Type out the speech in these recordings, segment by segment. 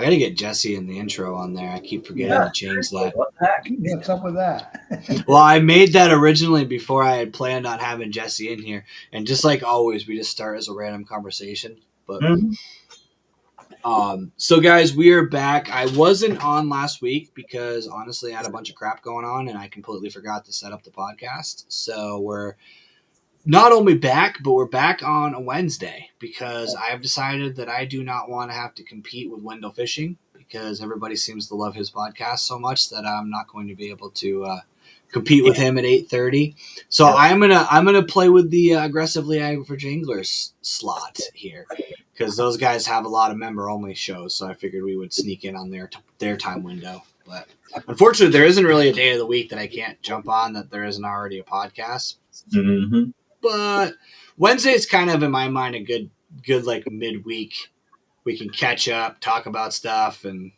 gotta get Jesse in the intro on there. I keep forgetting to change that. What the heck? What's up with that? Well, I made that originally before I had planned on having Jesse in here, and just like always, we just start as a random conversation. But so guys, we are back. I wasn't on last week because honestly, I had a bunch of crap going on, and I completely forgot to set up the podcast. So we're not only back, but we're back on a Wednesday because I have decided that I do not want to have to compete with Wendell Fishing because everybody seems to love his podcast so much that I'm not going to be able to compete with him at 8:30. So I'm gonna play with the aggressively average anglers slot here because those guys have a lot of member only shows. So I figured we would sneak in on their time window. But unfortunately, there isn't really a day of the week that I can't jump on that there isn't already a podcast. Mm-hmm. But Wednesday is kind of, in my mind, a good like midweek. We can catch up, talk about stuff, and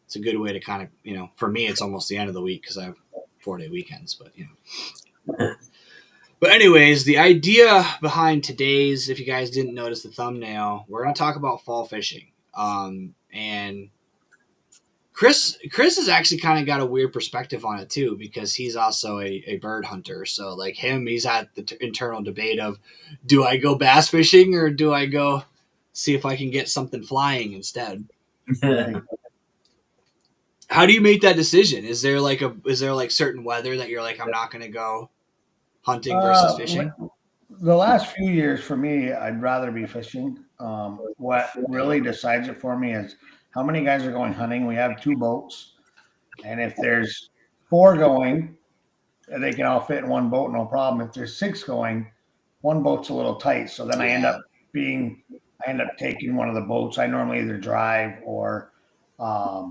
it's a good way to kind of, for me, it's almost the end of the week because I have 4-day weekends. But anyways, the idea behind today's, if you guys didn't notice the thumbnail, we're going to talk about fall fishing. And Chris has actually kind of got a weird perspective on it too, because he's also a bird hunter. So like him, he's had the internal debate of, do I go bass fishing or do I go see if I can get something flying instead? How do you make that decision? Is there like certain weather that you're like, I'm not going to go hunting versus fishing? The last few years for me, I'd rather be fishing. What really decides it for me is how many guys are going hunting. We have 2 boats, and if there's 4 going, they can all fit in one boat, no problem. If there's 6 going, one boat's a little tight. So then I end up taking one of the boats. I normally either drive or, I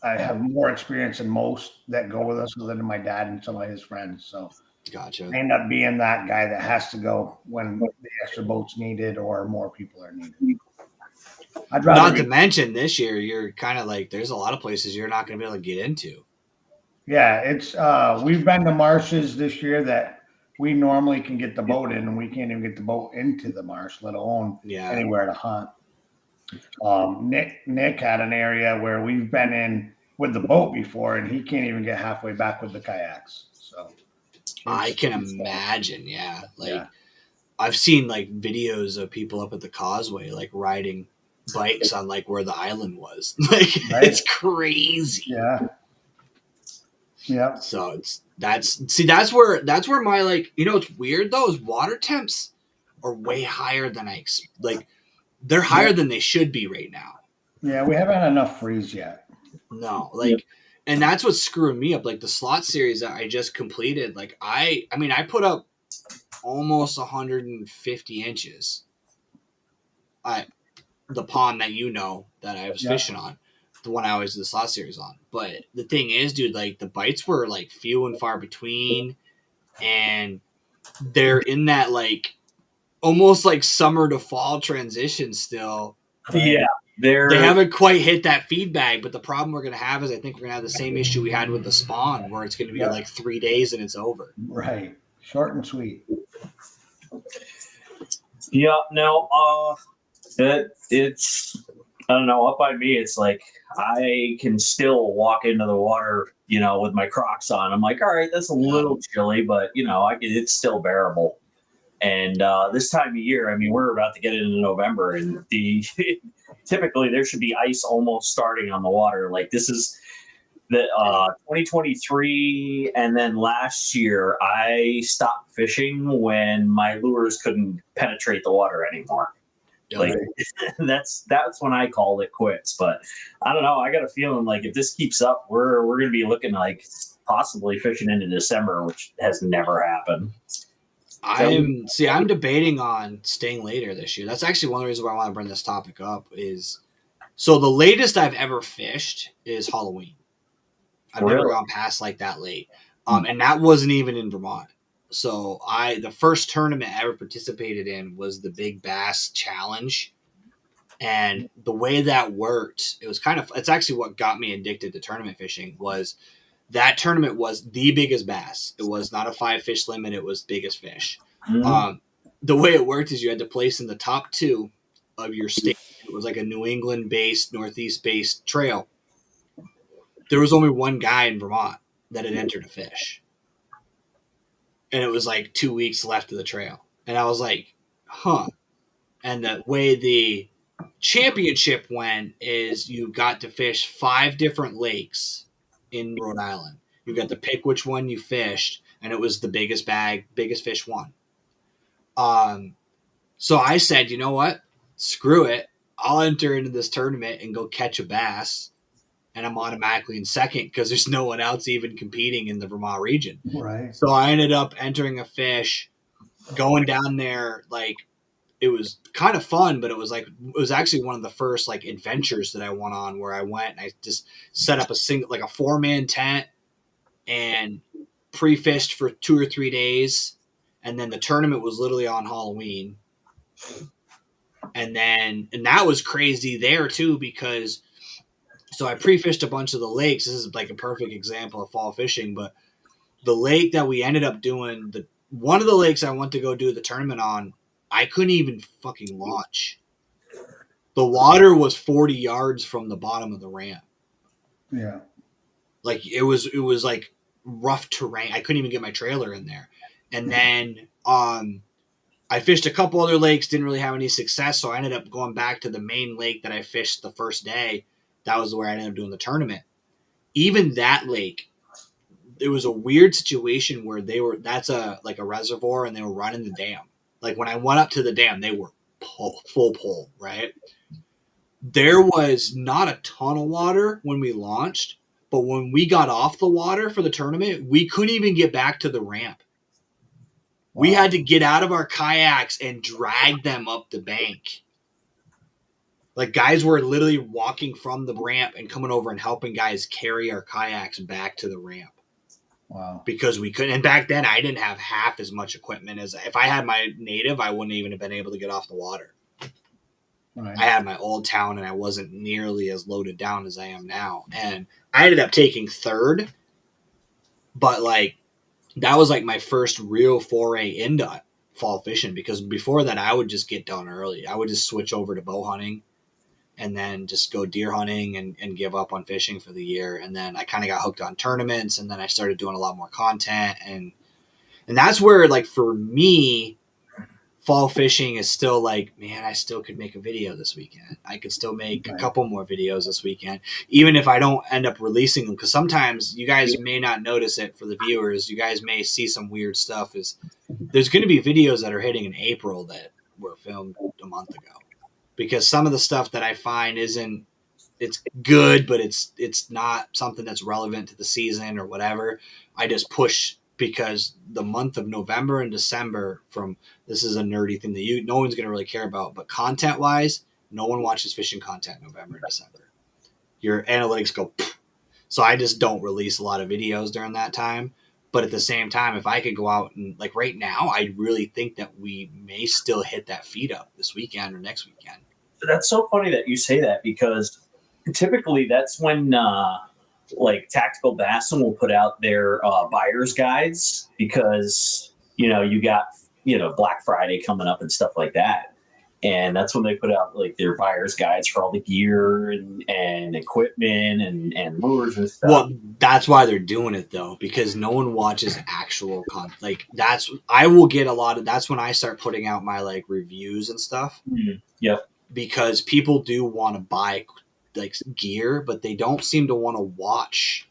have more experience than most that go with us other than my dad and some of his friends. So Gotcha. I end up being that guy that has to go when the extra boat's needed or more people are needed. Not to mention this year, you're kind of like, there's a lot of places you're not going to be able to get into. Yeah, it's we've been to marshes this year that we normally can get the boat in, and we can't even get the boat into the marsh, let alone anywhere to hunt. Nick had an area where we've been in with the boat before, and he can't even get halfway back with the kayaks. So I can imagine, I've seen like videos of people up at the causeway like riding bikes on like where the island was. It's crazy. Yeah. So that's where my like, it's weird though, is water temps are way higher than they're higher than they should be right now. Yeah, we haven't had enough freeze yet. No, and that's what's screwing me up. Like the slot series that I just completed, like I put up almost 150 inches at the pond that I was fishing on, the one I always do the slot series on. But the thing is, dude, like the bites were like few and far between, and they're in that like almost like summer to fall transition still. Yeah. They haven't quite hit that feedback, but the problem we're going to have is I think we're going to have the same issue we had with the spawn, where it's going to be like 3 days and it's over. Right. Short and sweet. Yeah. No, it's, I don't know, up by me, it's like I can still walk into the water, with my Crocs on. I'm like, all right, that's a little chilly, but, it's still bearable. And this time of year, I mean, we're about to get into November, and typically there should be ice almost starting on the water. Like this is the 2023, and then last year I stopped fishing when my lures couldn't penetrate the water anymore. Like that's when I called it quits. But I don't know. I got a feeling like if this keeps up, we're going to be looking like possibly fishing into December, which has never happened. I'm debating on staying later this year. That's actually one of the reasons why I want to bring this topic up is, so the latest I've ever fished is Halloween. I've never gone past like that late. And that wasn't even in Vermont. So the first tournament I ever participated in was the Big Bass Challenge. And the way that worked, it's actually what got me addicted to tournament fishing. Was that tournament was the biggest bass. It was not a 5-fish limit. It was biggest fish. The way it worked is you had to place in the top 2 of your state It was like a New England based, Northeast based trail. There was only one guy in Vermont that had entered a fish. And it was like 2 weeks left of the trail. And I was like, huh. And the way the championship went is you got to fish 5 different lakes in Rhode Island. You got to pick which one you fished, and it was the biggest bag, biggest fish won. So I said, you know what? Screw it. I'll enter into this tournament and go catch a bass, and I'm automatically in second because there's no one else even competing in the Vermont region. Right. So I ended up entering a fish, going down there. Like, it was kind of fun, but it was actually one of the first like adventures that I went on, where I went and I just set up a 4-man tent and pre-fished for 2 or 3 days. And then the tournament was literally on Halloween. And that was crazy there too, because so I pre-fished a bunch of the lakes. This is like a perfect example of fall fishing, but the lake that we ended up doing, one of the lakes I went to go do the tournament on, I couldn't even fucking launch. The water was 40 yards from the bottom of the ramp. Yeah. Like it was like rough terrain. I couldn't even get my trailer in there. And then I fished a couple other lakes, didn't really have any success, so I ended up going back to the main lake that I fished the first day. That was where I ended up doing the tournament. Even that lake, it was a weird situation where that's a reservoir and they were running the dam. Like when I went up to the dam, they were full pull, right? There was not a ton of water when we launched, but when we got off the water for the tournament, we couldn't even get back to the ramp. Wow. We had to get out of our kayaks and drag them up the bank. Like guys were literally walking from the ramp and coming over and helping guys carry our kayaks back to the ramp. Wow. Because we couldn't. And back then I didn't have half as much equipment as if I had my native, I wouldn't even have been able to get off the water. Right. I had my old town and I wasn't nearly as loaded down as I am now. And I ended up taking third, but like that was like my first real foray into fall fishing, because before that I would just get done early. I would just switch over to bow hunting and then just go deer hunting and give up on fishing for the year. And then I kind of got hooked on tournaments, and then I started doing a lot more content. And that's where, like, for me, fall fishing is still like, man, I still could make a video this weekend. I could still make a couple more videos this weekend, even if I don't end up releasing them. Because sometimes you guys may not notice it. For the viewers, you guys may see some weird stuff. There's going to be videos that are hitting in April that were filmed a month ago. Because some of the stuff that I find it's good, but it's not something that's relevant to the season or whatever. I just push, because the month of November and December, this is a nerdy thing that no one's going to really care about, but content wise, no one watches fishing content November and December. Your analytics go, pfft. So I just don't release a lot of videos during that time. But at the same time, if I could go out and, like, right now, I really think that we may still hit that feed up this weekend or next weekend. That's so funny that you say that, because typically that's when like Tactical Bassin will put out their buyer's guides, because, you got, Black Friday coming up and stuff like that. And that's when they put out like their buyer's guides for all the gear and equipment and lures and stuff. Well, that's why they're doing it though, because no one watches actual content. Like I will get a lot of, that's when I start putting out my like reviews and stuff. Mm-hmm. Yep. Because people do want to buy like gear, but they don't seem to want to watch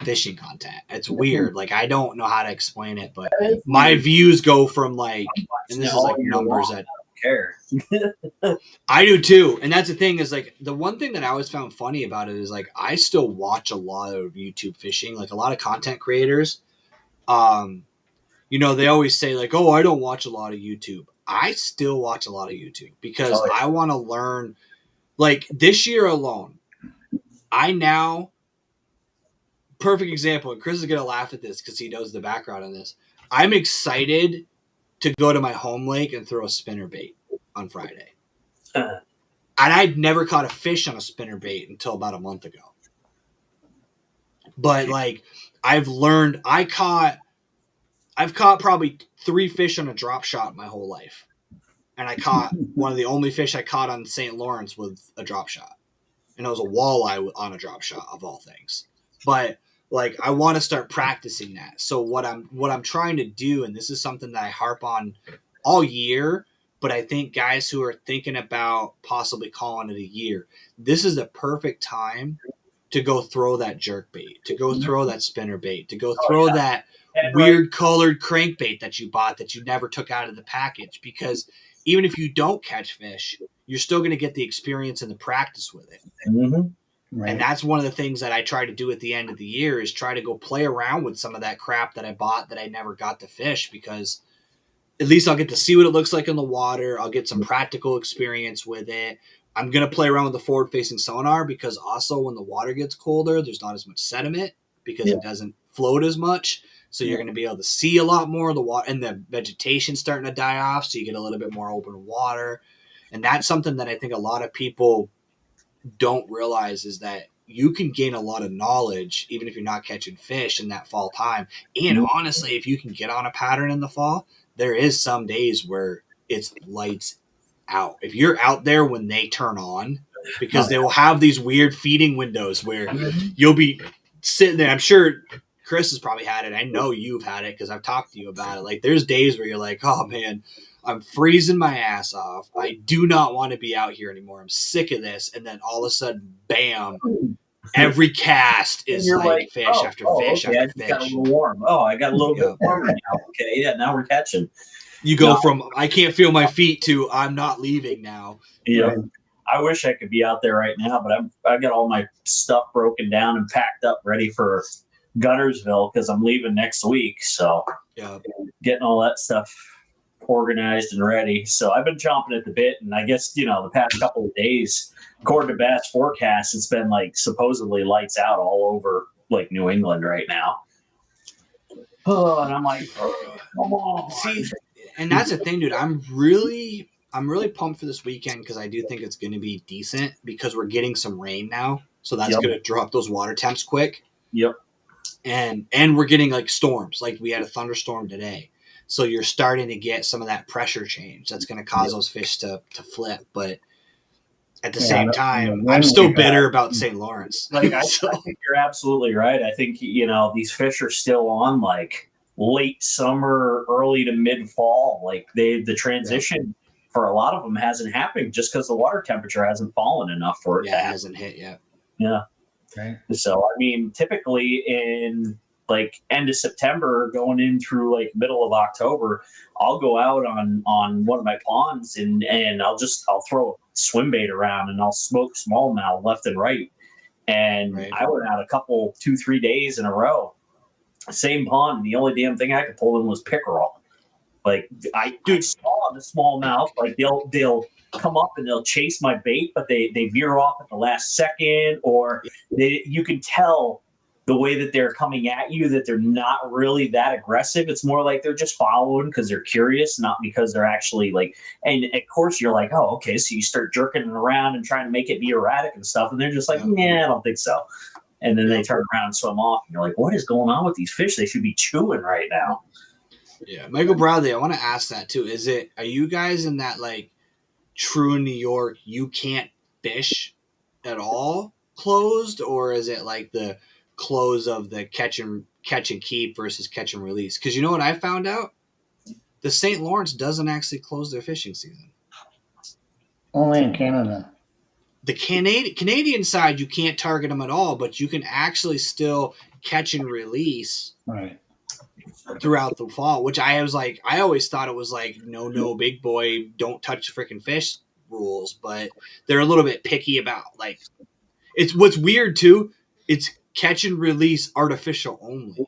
fishing content. It's weird. Like, I don't know how to explain it, but my views go from like, and this is like numbers that care. I do too. And that's the thing, is like the one thing that I always found funny about it is like I still watch a lot of YouTube fishing, like a lot of content creators. They always say like, oh, I don't watch a lot of YouTube. I still watch a lot of YouTube because I want to learn. Like this year alone, perfect example, and Chris is going to laugh at this because he knows the background on this. I'm excited to go to my home lake and throw a spinnerbait on Friday. And I'd never caught a fish on a spinnerbait until about a month ago. But like I've learned, I've caught probably 3 fish on a drop shot my whole life. and I caught one of the only fish I caught on St. Lawrence with a drop shot, and it was a walleye on a drop shot of all things. But like, I want to start practicing that. So what I'm trying to do, and this is something that I harp on all year, but I think guys who are thinking about possibly calling it a year, this is the perfect time to go throw that jerk bait, to go throw that spinner bait, to go throw that weird colored crankbait that you bought that you never took out of the package. Because even if you don't catch fish, you're still going to get the experience and the practice with it. Mm-hmm. Right. And that's one of the things that I try to do at the end of the year is try to go play around with some of that crap that I bought that I never got to fish, because at least I'll get to see what it looks like in the water. I'll get some practical experience with it. I'm going to play around with the forward-facing sonar, because also when the water gets colder, there's not as much sediment because it doesn't float as much. So you're going to be able to see a lot more of the water, and the vegetation's starting to die off, so you get a little bit more open water. And that's something that I think a lot of people don't realize, is that you can gain a lot of knowledge even if you're not catching fish in that fall time. And honestly, if you can get on a pattern in the fall, there is some days where it's lights out. If you're out there when they turn on, because they will have these weird feeding windows where you'll be sitting there. I'm sure Chris has probably had it. I know you've had it because I've talked to you about it. Like, there's days where you're like, oh man, I'm freezing my ass off. I do not want to be out here anymore. I'm sick of this. And then all of a sudden, bam, every cast is like fish after fish after fish. Got a little warm. Oh, I got a little bit warmer now. Okay, yeah, now we're catching. You go from I can't feel my feet to I'm not leaving now. Yeah. Right. I wish I could be out there right now, but I got all my stuff broken down and packed up ready for Guntersville because I'm leaving next week. So getting all that stuff organized and ready. So I've been chomping at the bit, and I guess, the past couple of days, according to Bass Forecast, it's been like supposedly lights out all over like New England right now. Oh, and I'm like, come on. See, and that's the thing, dude. I'm really pumped for this weekend because I do think it's going to be decent because we're getting some rain now, so that's going to drop those water temps quick. Yep. And we're getting like storms. Like we had a thunderstorm today. So you're starting to get some of that pressure change that's going to cause those fish to flip. But at the same time, I'm still bitter about St. Lawrence. Like I think you're absolutely right. I think, these fish are still on like late summer, early to mid fall. Like the transition for a lot of them hasn't happened just because the water temperature hasn't fallen enough for it. Yeah, it hasn't hit yet. Yeah. Okay. So, I mean, typically in like end of September going in through like middle of October, I'll go out on one of my ponds and I'll throw swim bait around and I'll smoke smallmouth left and right. And I went out 2-3 days in a row, same pond. The only damn thing I could pull in was pickerel. Like I saw the smallmouth, like they'll come up and they'll chase my bait, but they veer off at the last second, or you can tell the way that they're coming at you that they're not really that aggressive. It's more like they're just following because they're curious, not because they're actually like, and of course you're like, oh, okay. So you start jerking it around and trying to make it be erratic and stuff. And they're just like, I don't think so. And then they turn around and swim off. And you're like, what is going on with these fish? They should be chewing right now. Yeah. Michael Bradley, I want to ask that too. Are you guys in that like true New York, you can't fish at all closed, or is it like the close of the catch and keep versus catch and release? Because you know what I found out? The St. Lawrence doesn't actually close their fishing season. Only in Canada. The Canadian side, you can't target them at all, but you can actually still catch and release throughout the fall, which I always thought it was like, no, big boy, don't touch the freaking fish rules, but they're a little bit picky about like, it's what's weird too. It's catch and release artificial only.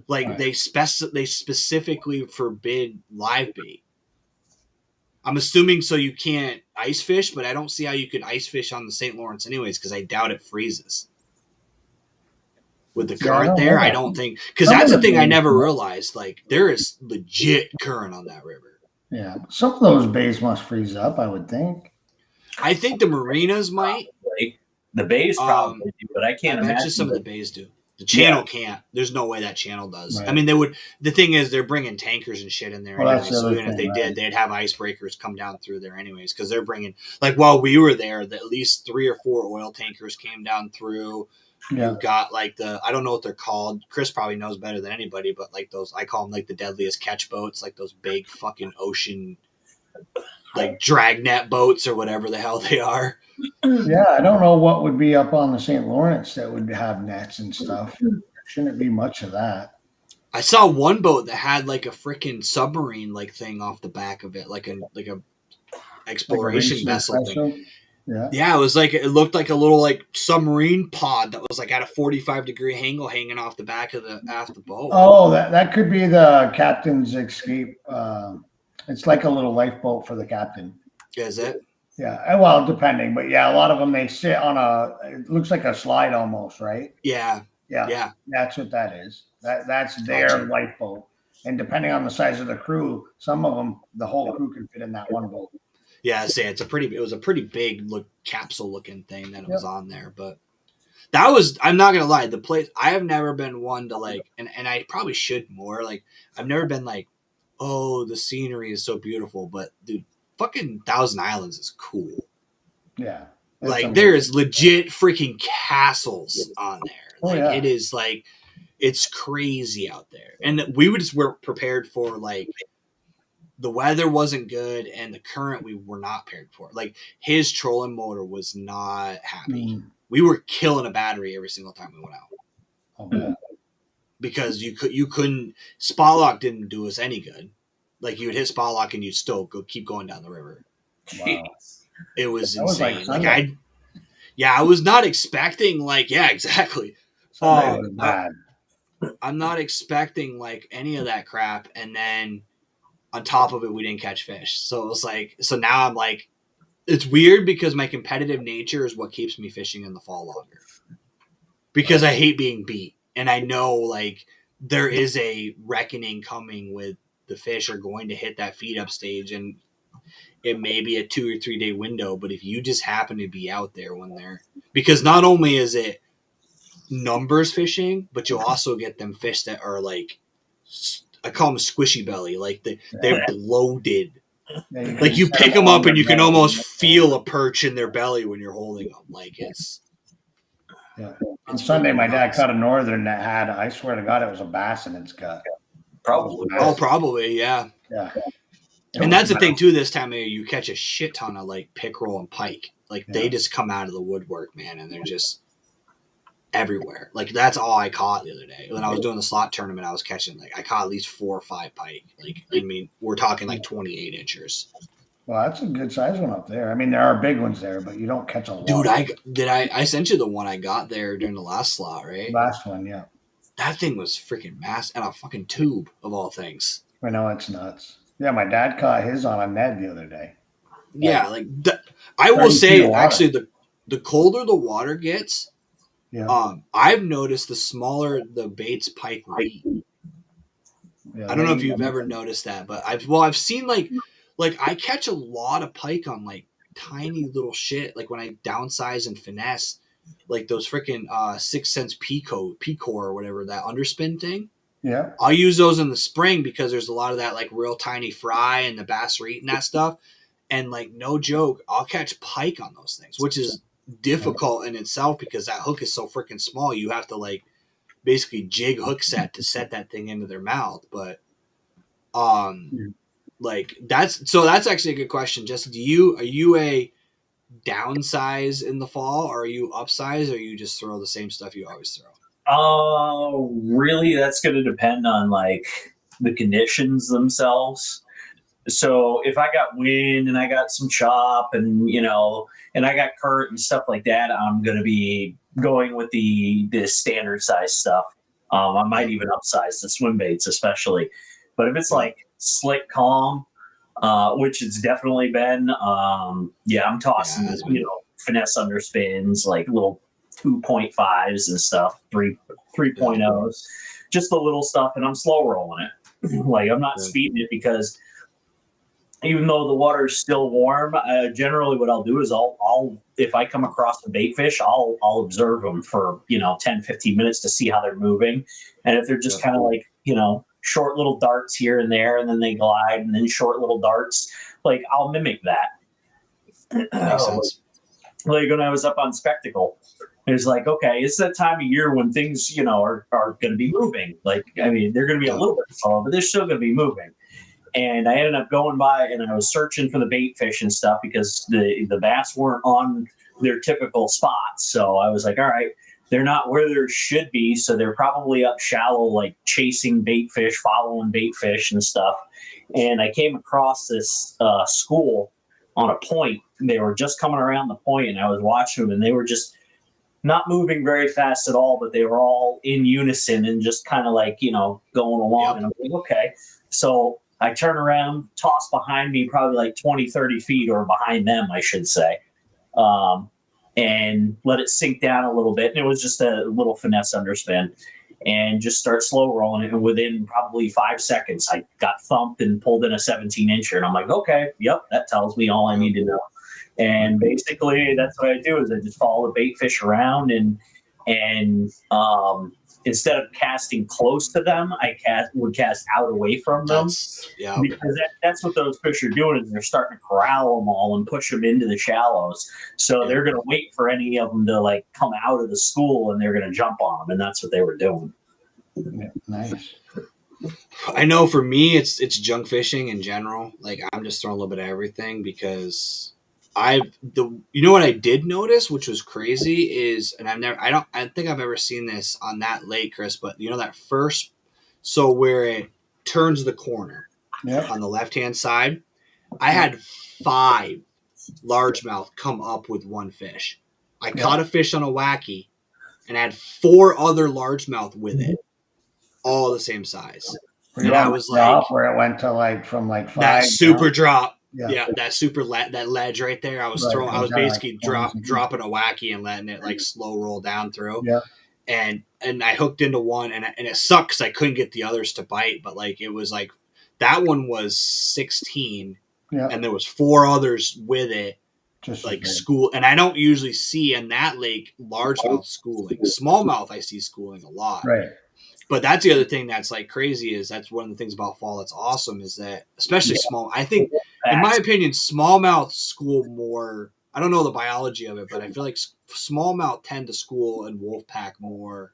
Like they specifically forbid live bait. I'm assuming so you can't ice fish, but I don't see how you could ice fish on the St. Lawrence anyways, because I doubt it freezes. With the current there, I don't think, because that's the thing I never realized. Like there is legit current on that river. Yeah, some of those bays must freeze up, I would think. I think the marinas might. The bays probably do, but I can't imagine. Some of the bays do. The channel can't. There's no way that channel does. Right. I mean, they would. The thing is, they're bringing tankers and shit in there. Well, that's anyways, the so other even if thing, they right. did, they'd have icebreakers come down through there anyways, because they're bringing. Like while we were there, at least 3 or 4 oil tankers came down through. Yeah. You've got like I don't know what they're called. Chris probably knows better than anybody, but like those, I call them like the deadliest catch boats, like those big fucking ocean, like dragnet boats or whatever the hell they are. Yeah, I don't know what would be up on the St. Lawrence that would have nets and stuff. Shouldn't be much of that. I saw one boat that had like a freaking submarine like thing off the back of it, like a exploration Like a vessel thing. espresso. Yeah. Yeah, it looked like a little like submarine pod that was like at a 45-degree angle hanging off the back of the boat. Oh, that could be the captain's escape. It's like a little lifeboat for the captain. Is it? Yeah, well, depending, but yeah, a lot of them they sit on it looks like a slide almost, right? Yeah. Yeah, that's what that is. That's their Gotcha. lifeboat, and depending on the size of the crew, some of them the whole crew can fit in that one boat. Yeah, I say it was a pretty big capsule looking thing that was on there, but that was, I'm not gonna lie, the place, I have never been one to like, and I probably should more, like I've never been like, oh, the scenery is so beautiful, but dude, fucking Thousand Islands is cool. Yeah, like there is legit freaking castles on there. Like it is like, it's crazy out there, and we were prepared for like. The weather wasn't good, and the current we were not prepared for. Like his trolling motor was not happy. We were killing a battery every single time we went out. Because you couldn't, spot lock didn't do us any good. Like you would hit spot lock and you'd still keep going down the river. Wow. It was That insane. was like I was not expecting exactly. Sunday was bad. I'm not expecting like any of that crap, and then on top of it, we didn't catch fish. So it was like, so now I'm like, it's weird because my competitive nature is what keeps me fishing in the fall longer. Because I hate being beat. And I know like there is a reckoning coming with the fish are going to hit that feed up stage, and it may be a 2 or 3 day window. But if you just happen to be out there when they're, because not only is it numbers fishing, but you'll also get them fish that are like, I call them squishy belly. Like they're bloated. Yeah, like you pick them up and you can almost feel a perch in their belly when you're holding them. Like it's. Yeah. On Sunday, my dad caught a northern that had, I swear to God, it was a bass in its gut. Probably. Oh, probably, yeah. Yeah. And that's the thing too. This time of year, you catch a shit ton of like pickerel and pike. Like they just come out of the woodwork, man, and they're just everywhere. Like that's all I caught the other day when I was doing the slot tournament. I was catching I caught at least 4 or 5 pike. Like I mean, we're talking like 28 inchers. Well, that's a good size one up there. I mean, there are big ones there, but you don't catch a lot. Dude, I sent you the one I got there during the last slot, right? Last one, yeah. That thing was freaking massive, and a fucking tube of all things. I know, it's nuts. Yeah, my dad caught his on a Ned the other day. Yeah, I will say actually the colder the water gets, I've noticed the smaller the bait's pike will be. Yeah, I don't know if you've ever noticed that, but I've seen like I catch a lot of pike on like tiny little shit. Like when I downsize and finesse, like those freaking 6 cents P-core or whatever, that underspin thing. Yeah. I'll use those in the spring because there's a lot of that like real tiny fry and the bass are eating that stuff. And like, no joke, I'll catch pike on those things, which is difficult in itself because that hook is so freaking small. You have to like basically jig hook set to set that thing into their mouth. But like that's actually a good question. Just are you a downsize in the fall, or are you upsize, or you just throw the same stuff you always throw? Really, that's going to depend on like the conditions themselves. So if I got wind and I got some chop and and I got current and stuff like that, I'm going to be going with the standard size stuff. I might even upsize the swim baits, especially. But if it's like slick calm, which it's definitely been, I'm tossing finesse underspins, like little 2.5s and stuff, 3.0s, just the little stuff, and I'm slow rolling it. Like I'm not speeding it because even though the water is still warm, generally what I'll do is I'll if I come across a bait fish, I'll observe them for 10, 15 minutes to see how they're moving, and if they're just kind of like short little darts here and there, and then they glide, and then short little darts, like I'll mimic that. Makes sense. Like when I was up on Spectacle, it was like, okay, it's that time of year when things are going to be moving. Like, I mean, they're going to be a little bit slow, but they're still going to be moving. And I ended up going by and I was searching for the bait fish and stuff because the bass weren't on their typical spots. So I was like, all right, they're not where they should be. So they're probably up shallow, like chasing bait fish, following bait fish and stuff. And I came across this school on a point. They were just coming around the point and I was watching them and they were just not moving very fast at all, but they were all in unison and just kind of like, going along. Yep. And I'm like, okay. So I turn around, toss behind me, probably like 20, 30 feet or behind them, I should say, and let it sink down a little bit. And it was just a little finesse underspin and just start slow rolling it. And within probably 5 seconds, I got thumped and pulled in a 17-incher. And I'm like, okay, yep, that tells me all I need to know. And basically that's what I do is I just follow the bait fish around and instead of casting close to them, I would cast out away from them. Because that's what those fish are doing is they're starting to corral them all and push them into the shallows. So they're going to wait for any of them to like come out of the school and they're going to jump on them. And that's what they were doing. Yeah, nice. I know for me, it's junk fishing in general. Like I'm just throwing a little bit of everything because what I did notice, which was crazy, is, and I don't think I've ever seen this on that lake, Chris, but that first, so where it turns the corner on the left-hand side, I had 5 largemouth come up with one fish. I caught a fish on a wacky and had 4 other largemouth with it, all the same size. And I was like, where it went to from 5. That super drop. Yeah, that super that ledge right there. I was basically dropping a wacky and letting it like slow roll down through. Yeah, and I hooked into one, and it sucked because I couldn't get the others to bite. But like it was like that one was 16, and there was 4 others with it, just like school. And I don't usually see in that lake largemouth schooling. Smallmouth I see schooling a lot. Right. But that's the other thing that's like crazy is that's one of the things about fall that's awesome is that especially small. I think, in my opinion, smallmouth school more. I don't know the biology of it, but I feel like smallmouth tend to school and wolfpack more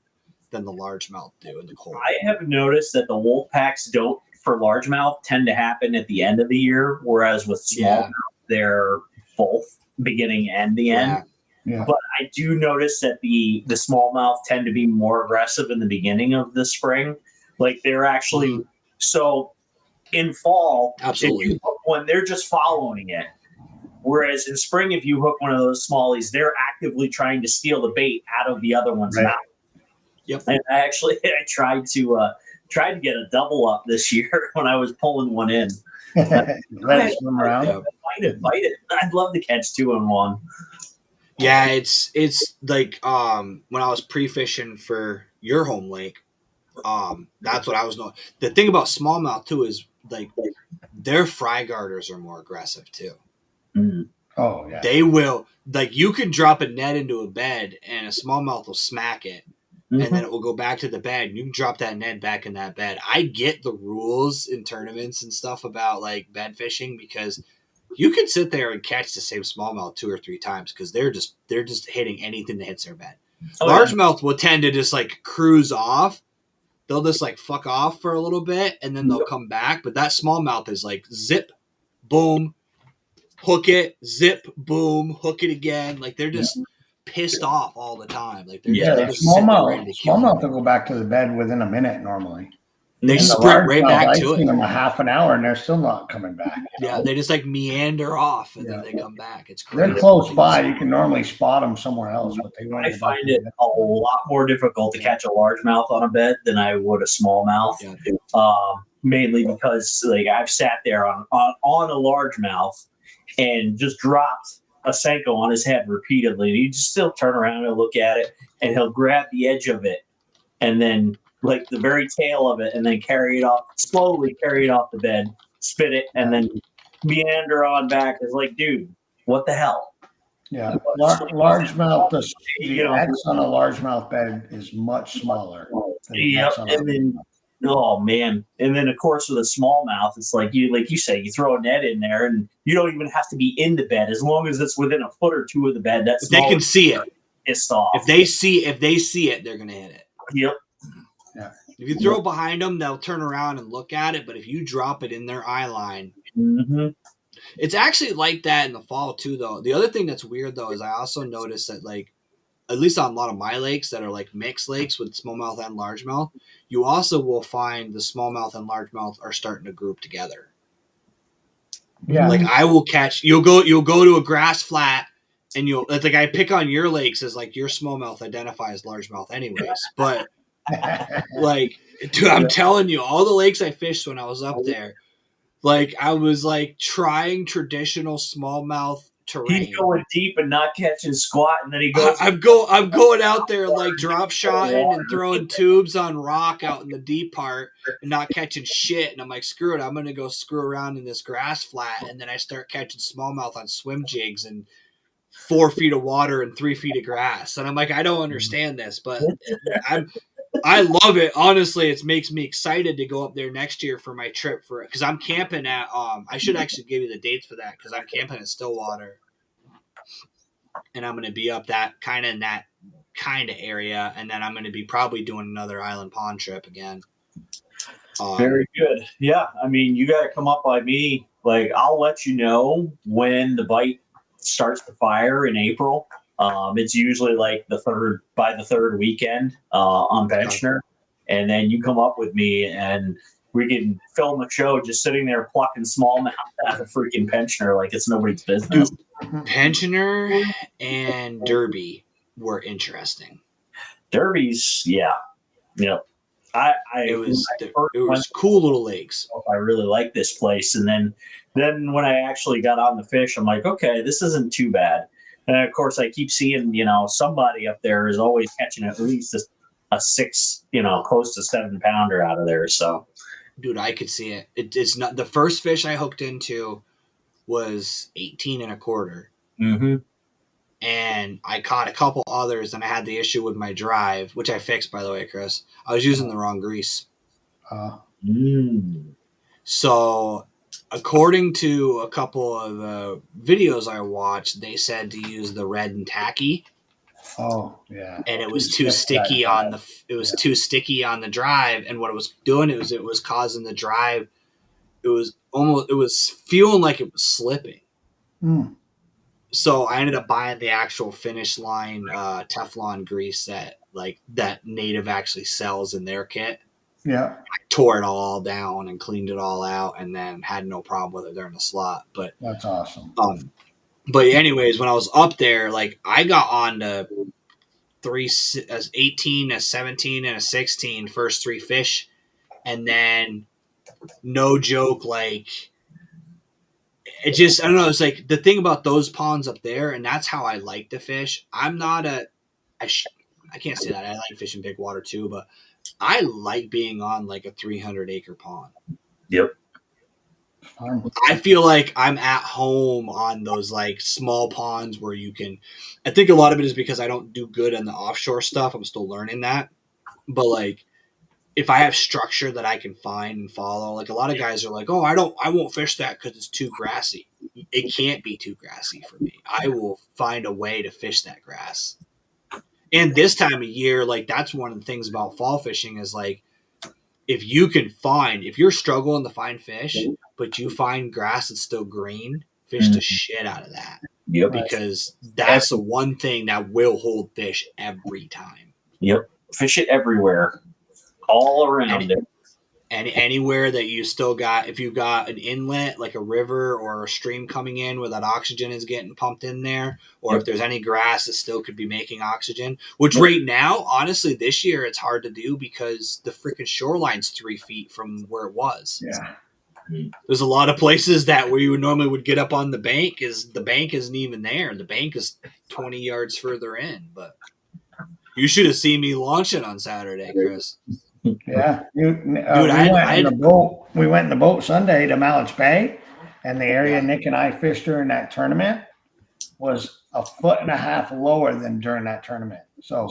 than the largemouth do in the cold. I have noticed that the wolfpacks don't for largemouth tend to happen at the end of the year, whereas with smallmouth they're both beginning and the end. Yeah. But I do notice that the smallmouth tend to be more aggressive in the beginning of the spring. Like they're actually so in fall, absolutely. If you hook one, they're just following it. Whereas in spring, if you hook one of those smallies, they're actively trying to steal the bait out of the other one's mouth. Yep. And I tried to get a double up this year when I was pulling one in. Let it swim around. Bite it. I'd love to catch 2 in 1. Yeah, it's like when I was pre-fishing for your home lake, that's what I was knowing. The thing about smallmouth too is like their fry garters are more aggressive too. Mm-hmm. Oh yeah, they will like you can drop a net into a bed and a smallmouth will smack it, and then it will go back to the bed. And you can drop that net back in that bed. I get the rules in tournaments and stuff about like bed fishing because you can sit there and catch the same smallmouth 2 or 3 times because they're just hitting anything that hits their bed. Largemouth will tend to just like cruise off. They'll just like fuck off for a little bit and then they'll come back. But that smallmouth is like zip, boom, hook it, zip, boom, hook it again. Like they're just pissed off all the time. Like they're just smallmouth will go back to the bed within a minute normally. And they sprint right back to it. Them a half an hour and they're still not coming back. Yeah, they just like meander off and then they come back. It's crazy. They're close by. You can normally spot them somewhere else, but they won't. I find it a lot more difficult to catch a largemouth on a bed than I would a smallmouth. Yeah. Mainly because like I've sat there on a largemouth and just dropped a Senko on his head repeatedly. He just still turn around and look at it, and he'll grab the edge of it and then like the very tail of it, and then slowly carry it off the bed, spit it, and then meander on back. It's like, dude, what the hell? Yeah, largemouth. The You know, X on a largemouth bed is much smaller than the yep. X on a And then, oh man, and then of course with a smallmouth, it's like you say, you throw a net in there, and you don't even have to be in the bed as long as it's within a foot or two of the bed. That If they can see it, pissed off. if they see it, they're gonna hit it. Yep. Yeah. If you throw it behind them, they'll turn around and look at it. But if you drop it in their eye line, Mm-hmm. it's actually like that in the fall too. Though the other thing that's weird though is I also noticed that like at least on a lot of my lakes that are like mixed lakes with smallmouth and largemouth, you also will find the smallmouth and largemouth are starting to group together. Yeah. Like I will catch you'll go to a grass flat and you'll it's like I pick on your lakes as like your smallmouth identifies largemouth anyways. But like dude, I'm telling you, all the lakes I fished when I was up there, like I was like trying traditional smallmouth terrain. He's going deep and not catching squat, and then he goes. I'm going out there like drop shotting and throwing tubes on rock out in the deep part and not catching shit. And I'm like, screw it, I'm gonna go screw around in this grass flat, and then I start catching smallmouth on swim jigs and 4 feet of water and 3 feet of grass. And I'm like, I don't understand this, but I love it. Honestly, it makes me excited to go up there next year for my trip for it because I'm camping at. I should actually give you the dates for that because I'm camping at Stillwater, and I'm going to be up that kind of in that kind of area, and then I'm going to be probably doing another island pond trip again. Very good. Yeah, I mean, you got to come up by me. Like, I'll let you know when the bite starts to fire in April. It's usually like the third weekend on Benchner, and then you come up with me and we can film a show just sitting there plucking smallmouth out of freaking Benchner like it's nobody's business. Dude, Pensioner and Derby were interesting. Derby's, yeah. It was cool little lakes. I really like this place, and then when I actually got on the fish, I'm like, okay, this isn't too bad. And of course, I keep seeing, somebody up there is always catching at least a 6, close to 7 pounder out of there. So, dude, I could see it. It's not the first fish I hooked into was 18 and a quarter. Mm-hmm. And I caught a couple others, and I had the issue with my drive, which I fixed, by the way, Chris. I was using the wrong grease. So, according to a couple of videos I watched, they said to use the red and tacky. Oh yeah. And it was too sticky on too sticky on the drive. And what it was doing it was causing the drive. It was feeling like it was slipping. So I ended up buying the actual finish line Teflon grease that Native actually sells in their kit. Yeah. I tore it all down and cleaned it all out, and then had no problem with it during the slot. But that's awesome. But anyways, when I was up there, like I got on to 18, a 17, and a 16 first 3 fish, and then no joke, like it just I don't know. It's like the thing about those ponds up there, and that's how I like to fish. I'm not I can't say that. I like fishing big water too, but I like being on like a 300-acre pond. Yep. I feel like I'm at home on those like small ponds where you can. I think a lot of it is because I don't do good on the offshore stuff. I'm still learning that, but like if I have structure that I can find and follow, like a lot of guys are like, "Oh, I won't fish that because it's too grassy." It can't be too grassy for me. I will find a way to fish that grass. And this time of year, like that's one of the things about fall fishing is like if you're struggling to find fish, but you find grass that's still green, fish the shit out of that. Yep. Because that's the one thing that will hold fish every time. Yep. Fish it everywhere. All around it. And anywhere that you still got, if you've got an inlet, like a river or a stream coming in where that oxygen is getting pumped in there, or if there's any grass that still could be making oxygen, which right now, honestly, this year, it's hard to do because the freaking shoreline's 3 feet from where it was. Yeah. There's a lot of places that where you normally would get up on the bank isn't even there. The bank is 20 yards further in, but you should have seen me launching on Saturday, Chris. Yeah, Dude, we went in the boat Sunday to Mallett's Bay, And the area Yeah. Nick and I fished during that tournament was 1.5 feet lower than during that tournament. So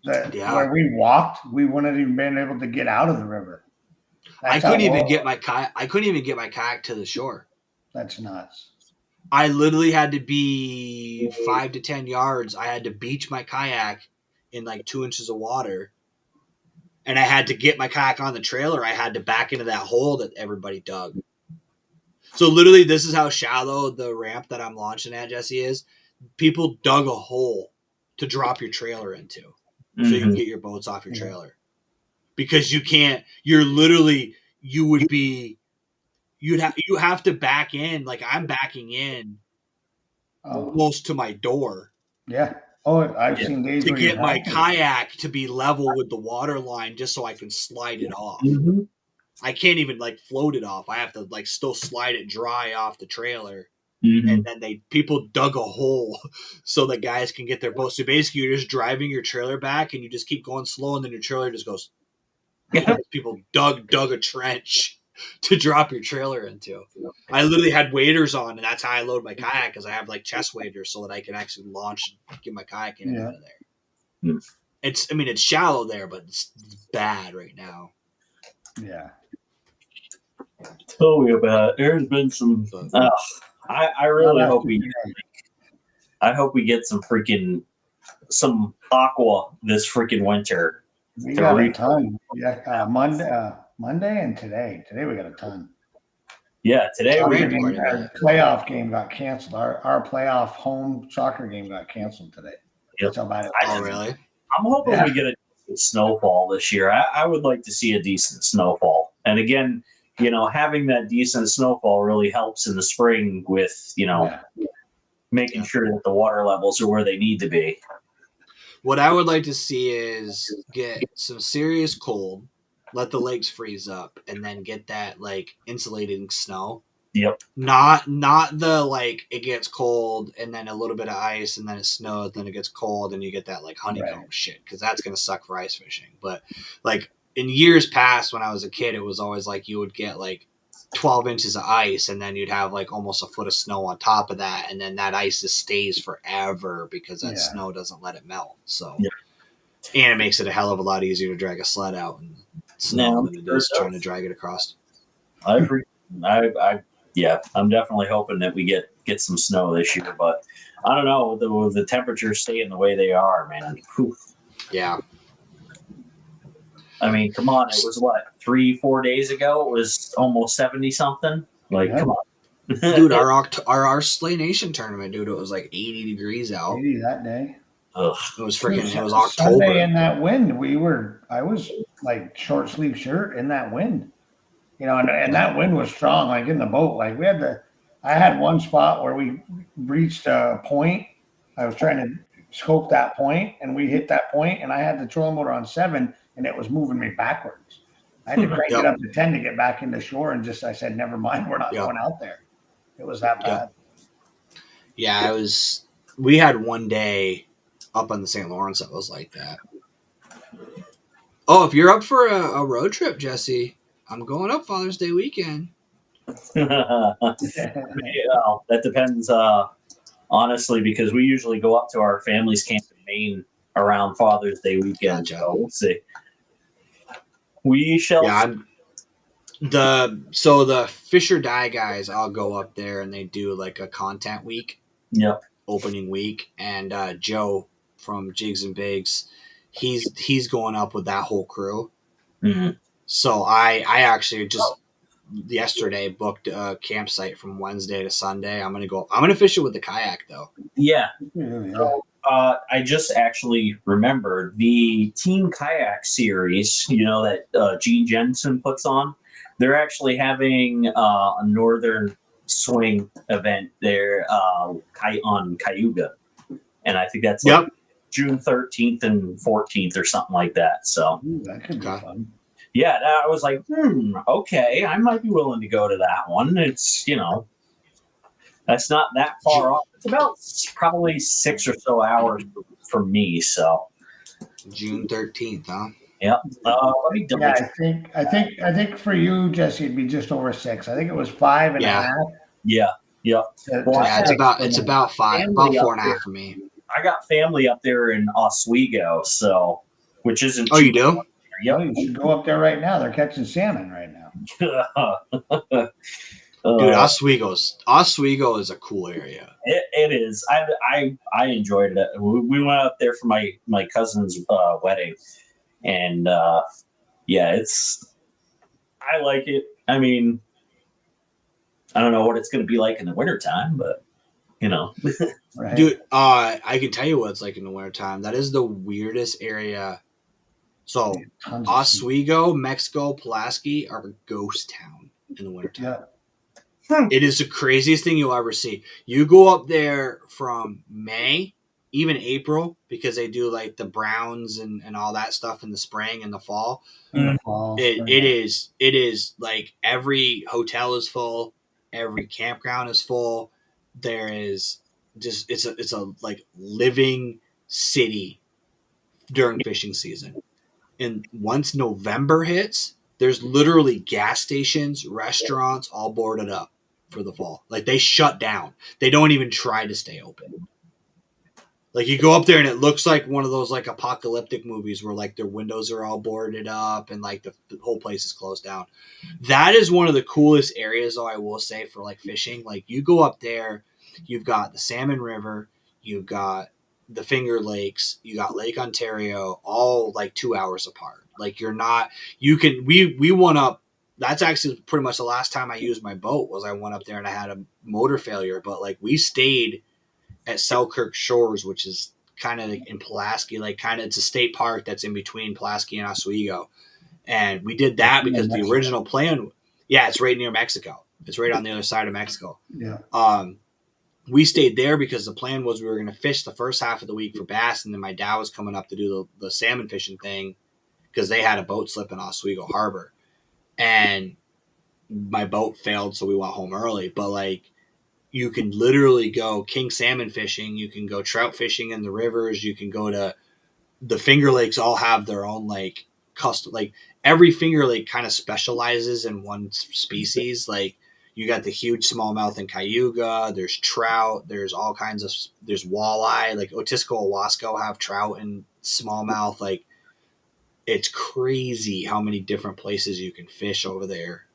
Yeah. where we walked, we wouldn't have even been able to get out of the river. I That's how couldn't even low- get my kayak. I couldn't even get my kayak to the shore. That's nuts. I literally had to be 5 to 10 yards. I had to beach my kayak in like 2 inches of water, and I had to get my kayak on the trailer. I had to back into that hole that everybody dug. So literally, this is how shallow the ramp that I'm launching at, Jesse, is. People dug a hole to drop your trailer into, so you can get your boats off your trailer. Because you can't. You're literally. You have to back in. Like I'm backing in almost to my door. Yeah. Oh, I've seen days To where you get my have to. kayak to be level with the water line just so I can slide it off. Mhm. I can't even like float it off. I have to like still slide it dry off the trailer. Mhm. And then people dug a hole so that guys can get their boat. So basically you're just driving your trailer back and you just keep going slow and then your trailer just goes. People dug a trench to drop your trailer into. I literally had waders on, and that's how I load my kayak because I have like chest waders so that I can actually launch and get my kayak in and out of there. It's shallow there, but it's bad right now. Yeah. Tell me about it. There's been some. I really hope I hope we get some aqua this freaking winter. We got a ton. Yeah, Monday and today. Today we got a ton. Yeah, today Our we playoff game got canceled. Our playoff home soccer game got canceled today. Yep. That's how bad it was. Oh, really? I'm hoping we get a decent snowfall this year. I would like to see a decent snowfall. And again, having that decent snowfall really helps in the spring with, making sure that the water levels are where they need to be. What I would like to see is get some serious cold, let the lakes freeze up, and then get that like insulating snow. Yep. Not the like it gets cold and then a little bit of ice and then it snows, then it gets cold and you get that like honeycomb shit because that's gonna suck for ice fishing. But like in years past when I was a kid, it was always like you would get like 12 inches of ice and then you'd have like almost a foot of snow on top of that, and then that ice just stays forever because that snow doesn't let it melt. So and it makes it a hell of a lot easier to drag a sled out and snow than it is trying to drag it across. I agree. I'm definitely hoping that we get some snow this year, but I don't know, the temperatures staying the way they are, man. Whew. Yeah. I mean, come on, it was what, 3-4 days ago? It was almost 70 something. Like, come on. Dude, our Slay Nation tournament, dude, it was like 80 degrees out. 80 that day. Ugh. It was freaking. It was Sunday October. in that wind, I was like short sleeve shirt in that wind, and that wind was strong. Like in the boat, like I had one spot where we reached a point. I was trying to scope that point, and we hit that point, and I had the trolling motor on 7, and it was moving me backwards. I had to crank it up to 10 to get back into shore, and I said, never mind, we're not going out there. It was that bad. Yeah, it was. We had one day up on the St. Lawrence that was like that. Oh, if you're up for a road trip, Jesse, I'm going up Father's Day weekend. Yeah, that depends, honestly, because we usually go up to our family's camp in Maine around Father's Day weekend. Gotcha. So we'll see. We shall. Yeah, the Fish or Die guys, I'll go up there and they do like a content week. Yep. Opening week, and Joe from Jigs and Bigs, he's going up with that whole crew. Mm-hmm. So I actually just yesterday booked a campsite from Wednesday to Sunday. I'm gonna fish it with the kayak though. Yeah. So I just actually remembered the Team Kayak series, that Gene Jensen puts on. They're actually having a northern swing event there on Cayuga, and I think that's June 13th and 14th or something like that. So that could be fun. Yeah, I was like, okay, I might be willing to go to that one. It's that's not that far off. It's about probably 6 or so hours for me. So June 13th, huh? Yeah. Let me double check. I think for you, Jesse, it'd be just over 6. I think it was 5.5 Yeah. Yeah. Well, Yeah, it's about family up 4.5 there. for me. I got family up there in Oswego, so which isn't Oh, too you do? Oh, Yep. you should go up there right now. They're catching salmon right now. Dude, uh, Oswego is a cool area. it is. I enjoyed it. We went up there for my cousin's wedding, and yeah, I like it. I mean, I don't know what it's going to be like in the wintertime, but you know, Right. Dude, I can tell you what it's like in the wintertime. That is the weirdest area. So Tons of sea. Oswego, Mexico, Pulaski are a ghost town in the wintertime. Yeah. It is the craziest thing you'll ever see. You go up there from May, even April, because they do like the browns and all that stuff in the spring and the fall. In the fall, spring. It is like every hotel is full, every campground is full. There is just it's a like living city during fishing season. And once November hits, there's literally gas stations, restaurants all boarded up for the fall. Like they shut down. They don't even try to stay open. Like you go up there and it looks like one of those like apocalyptic movies where like their windows are all boarded up and like the whole place is closed down. That is one of the coolest areas, though, I will say, for like fishing. Like you go up there, you've got the Salmon River, you've got the Finger Lakes, you got Lake Ontario, all like 2 hours apart. Like you're not, you can, we went up. That's actually pretty much the last time I used my boat was I went up there and I had a motor failure, but like we stayed at Selkirk Shores, which is kind of in Pulaski, like kind of it's a state park that's in between Pulaski and Oswego. And we did that because the original plan, yeah, it's right near Mexico. It's right on the other side of Mexico. Yeah. We stayed there because the plan was we were going to fish the first half of the week for bass, and then my dad was coming up to do the salmon fishing thing because they had a boat slip in Oswego Harbor. And my boat failed, so we went home early. But like, you can literally go king salmon fishing. You can go trout fishing in the rivers. You can go to the Finger Lakes. All have their own like custom. Like every Finger Lake kind of specializes in one species. Like you got the huge smallmouth in Cayuga. There's trout. There's all kinds of. There's walleye. Like Otisco, Owasco have trout and smallmouth. Like it's crazy how many different places you can fish over there.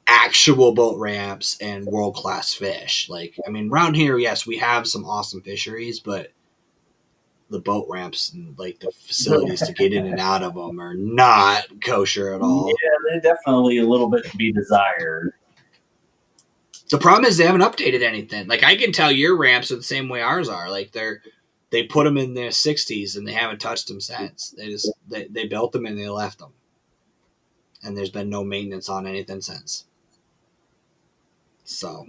Actual boat ramps and world class fish. Like, I mean, around here, yes, we have some awesome fisheries, but the boat ramps and like the facilities to get in and out of them are not kosher at all. Yeah, they're definitely a little bit to be desired. The problem is they haven't updated anything. Like, I can tell your ramps are the same way ours are. Like, they put them in their 60s and they haven't touched them since. They built them and they left them, and there's been no maintenance on anything since. So,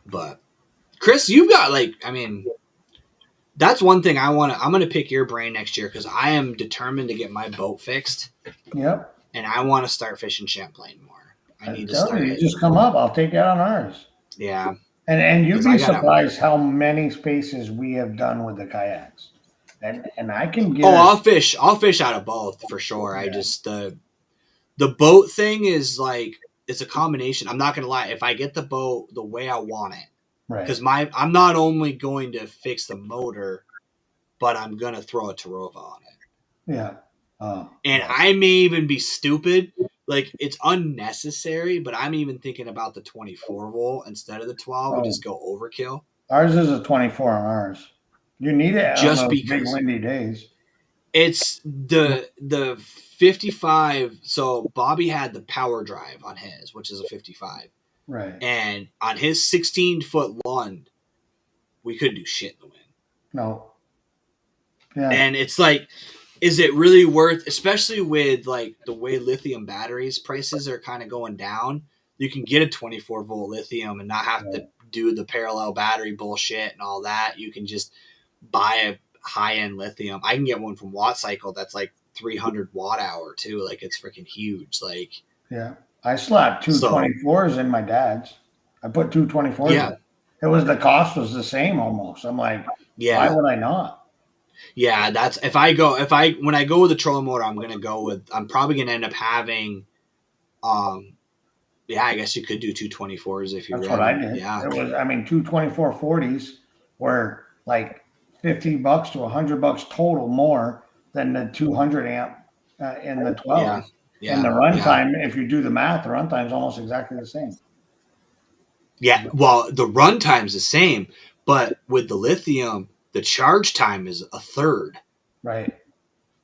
but Chris, you've got like, I mean, that's one thing I'm going to pick your brain next year because I am determined to get my boat fixed. Yep. And I want to start fishing Champlain more. I need to start. You just come up. I'll take you out on ours. Yeah. And you'd be surprised how many spaces we have done with the kayaks. And I can get. Oh, I'll fish out of both for sure. Yeah. I just the boat thing is like it's a combination. I'm not gonna lie. If I get the boat the way I want it, right? Because I'm not only going to fix the motor, but I'm gonna throw a Terova on it. Yeah. And I may even be stupid. Like it's unnecessary, but I'm even thinking about the 24 volt instead of the 12 and just go overkill. Ours is a 24 on ours. You need it just on those because big windy days. It's the 55. So Bobby had the power drive on his, which is a 55. Right. And on his 16-foot Lund, we couldn't do shit in the wind. No. Yeah. And it's like, is it really worth, especially with like the way lithium batteries prices are kind of going down, you can get a 24 volt lithium and not have to do the parallel battery bullshit and all that. You can just buy a high end lithium. I can get one from Watt Cycle that's like 300 watt hour too. Like it's freaking huge. Like, yeah, I slapped two 24s in my dad's. I put two 24s. Yeah. It was, the cost was the same almost. I'm like, why would I not? Yeah, that's when I go with the trolling motor, I'm probably gonna end up having Yeah, I guess you could do 224s if you That's really. what I did. Yeah. It was, I mean, 224/40s were like $50 to $100 total more than the 200 amp in the 12. Yeah. And the Yeah. Yeah. runtime, if you do the math, the runtime is almost exactly the same. Yeah. Well, the run time's the same, but with the lithium, the charge time is a third. Right.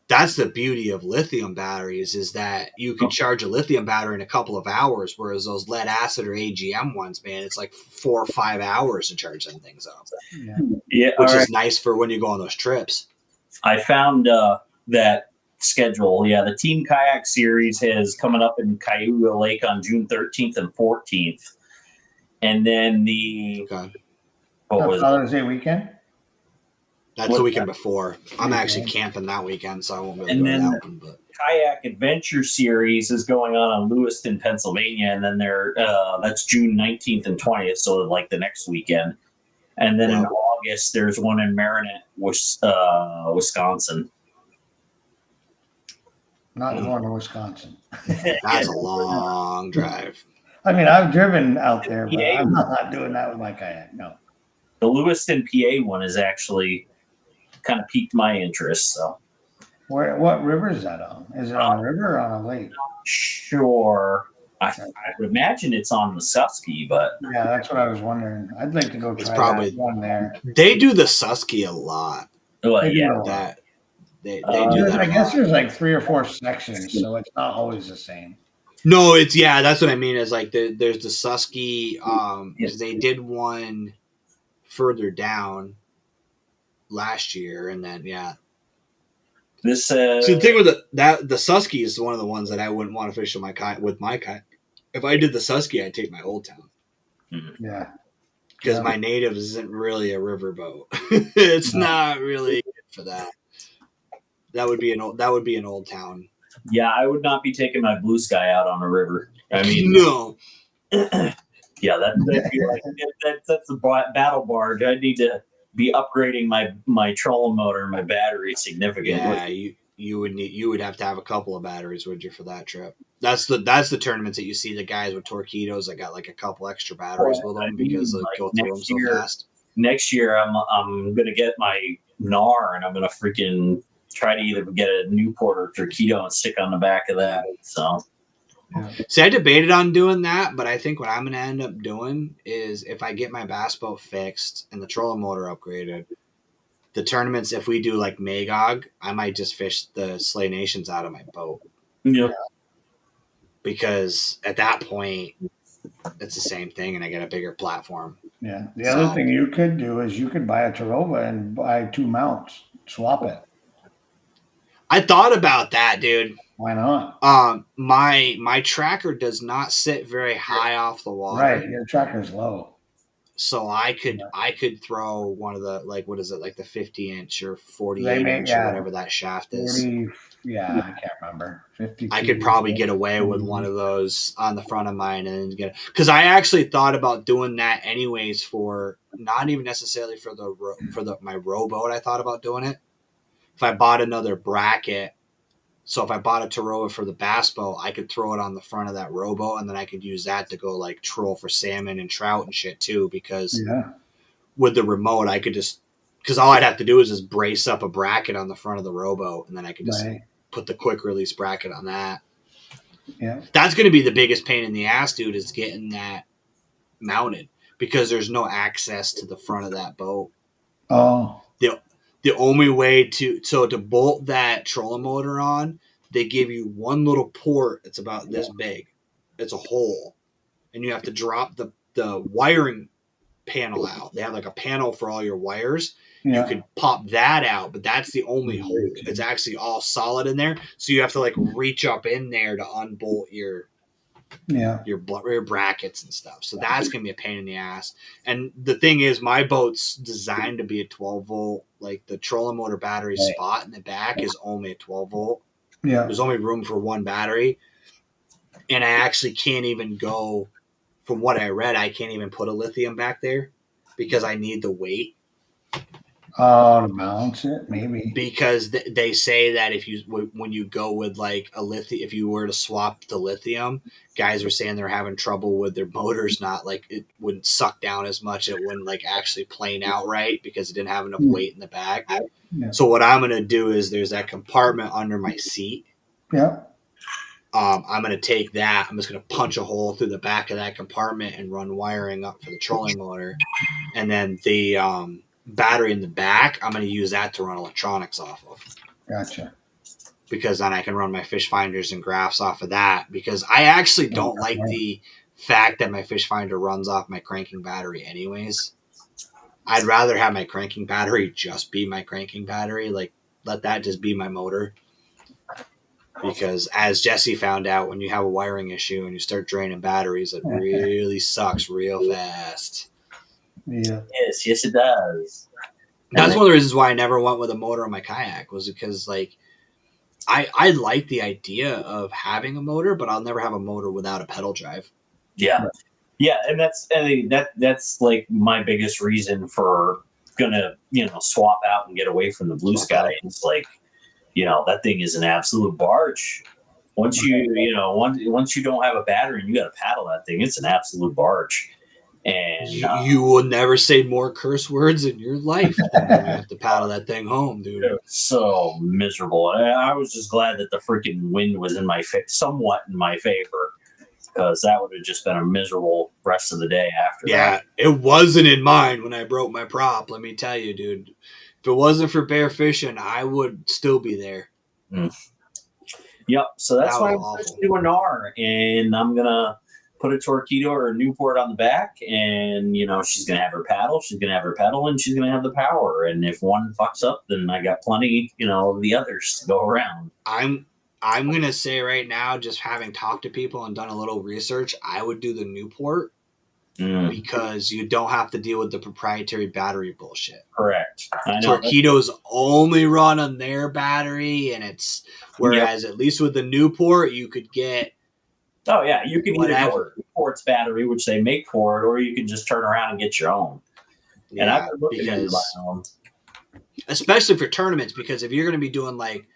That's the beauty of lithium batteries is that you can charge a lithium battery in a couple of hours, whereas those lead acid or AGM ones, man, it's like 4 or 5 hours to charge them things up, Yeah. Yeah, which all right. is nice for when you go on those trips. I found that schedule. Yeah, the Team Kayak Series is coming up in Cayuga Lake on June 13th and 14th. And then the Okay. what was it? Father's Day weekend. That's What's the weekend before. I'm actually Okay. camping that weekend, so I won't be able to And go to then- that one. But Kayak Adventure Series is going on in Lewiston, Pennsylvania, and then that's June 19th and 20th, so like the next weekend. And then in Yeah. August, there's one in Marinette, Wisconsin. Not going to Wisconsin. that's a long drive. I mean, I've driven out there, but Yeah. I'm not doing that with my kayak. No. The Lewiston, PA one is actually kind of piqued my interest. So What river is that on? Is it on a river or on a lake? sure, I would imagine it's on the Susky, but Yeah, that's what I was wondering. I'd like to go It's try probably- that one there. They do the Susky a lot. well, They do yeah, a lot. That they Uh, do that. I a guess lot. there's like 3 or 4 sections, so it's not always the same. No, it's that's what I mean. Is like there's the Susky. 'Cause they did one further down last year, and then this See, the thing with the Susky is one of the ones that I wouldn't want to fish with my kayak. If I did the Susky, I'd take my Old Town Yeah. because Yeah. my Natives isn't really a riverboat. It's No. not really good for that. That would be an Old Town. yeah, I would not be taking my Blue Sky out on a river. I mean, No, yeah, that'd be like that's a battle barge. I need to be upgrading my trolling motor and my battery significantly. yeah, you would have to have a couple of batteries, would you, for that trip? That's the tournaments that you see the guys with Torquedos that got like a couple extra batteries with them because they Like go through them next so year- fast. Next year, I'm gonna get my NAR and I'm gonna freaking try to either get a Newport or Torquedo and stick on the back of that. So See, I debated on doing that, but I think what I'm going to end up doing is if I get my bass boat fixed and the trolling motor upgraded, the tournaments, if we do like Magog, I might just fish the Slay Nations out of my boat yeah, because at that point, it's the same thing and I get a bigger platform. Yeah. The other thing you could do is you could buy a Tarova and buy 2 mounts, swap it. I thought about that, dude. Why not? My tracker does not sit very high off the water. Right. Your tracker's low. So I could throw one of the, like, what is it, like the 50-inch or 48 make- inch yeah. or whatever that shaft is. 40, yeah, I can't remember. 50. I could probably get away with one of those on the front of mine and get, because I actually thought about doing that anyways for not even necessarily for my rowboat. I thought about doing it if I bought another bracket. So if I bought a Tarova for the bass boat, I could throw it on the front of that rowboat and then I could use that to go like troll for salmon and trout and shit too. Because Yeah. with the remote, I could just, because all I'd have to do is just brace up a bracket on the front of the rowboat and then I could just Right. put the quick release bracket on that. Yeah. That's going to be the biggest pain in the ass, dude, is getting that mounted because there's no access to the front of that boat. Oh. The only way to bolt that trolling motor on, they give you one little port. It's about this big. It's a hole, and you have to drop the wiring panel out. They have like a panel for all your wires. Yeah. You could pop that out, but that's the only hole. It's actually all solid in there, so you have to like reach up in there to unbolt your brackets and stuff. So that's gonna be a pain in the ass. And the thing is, my boat's designed to be a 12 volt. Like the trolling motor battery spot in the back is only a 12 volt. Yeah. There's only room for one battery, and I actually can't even go. From what I read, I can't even put a lithium back there because I need the weight. Oh, to balance it, maybe. because they say that when you go with like if you were to swap to lithium, guys were saying they're having trouble with their motors, not like it wouldn't suck down as much, it wouldn't like actually plane out right because it didn't have enough weight in the back. Yeah. So what I'm gonna do is there's that compartment under my seat. Yeah. I'm gonna take that. I'm just gonna punch a hole through the back of that compartment and run wiring up for the trolling motor, and then the battery in the back, I'm going to use that to run electronics off of. Gotcha. Because then I can run my fish finders and graphs off of that. Because I actually don't like the fact that my fish finder runs off my cranking battery anyways. I'd rather have my cranking battery just be my cranking battery. Like, let that just be my motor. Because as Jesse found out, when you have a wiring issue and you start draining batteries, it really sucks real fast. Yeah. Yes, it does. That's one of the reasons why I never went with a motor on my kayak, was because like I like the idea of having a motor, but I'll never have a motor without a pedal drive. Yeah, and that's like my biggest reason for gonna swap out and get away from the Blue Sky. It's like that thing is an absolute barge. Once once you don't have a battery and you got to paddle that thing, it's an absolute barge. And you will never say more curse words in your life than when you have to paddle that thing home, dude. It was so miserable. I was just glad that the freaking wind was somewhat in my favor, because that would have just been a miserable rest of the day after that. Yeah, it wasn't in mine when I broke my prop, let me tell you, dude. If it wasn't for bear fishing, I would still be there. Yep, so that's why I'm switching to a Knarr, and I'm going to put a Torqeedo or a Newport on the back, and she's gonna have her paddle, she's gonna have her pedal, and she's gonna have the power. And if one fucks up, then I got plenty, of the others to go around. I'm gonna say right now, just having talked to people and done a little research, I would do the Newport because you don't have to deal with the proprietary battery bullshit. Correct. I know. Torqeedos only run on their battery, and it's whereas at least with the Newport you could get. Oh yeah, you can whatever. either go with Newport's battery, which they make for it, or you can just turn around and get your own. Yeah, and I've been looking at them, especially for tournaments, because if you're going to be doing like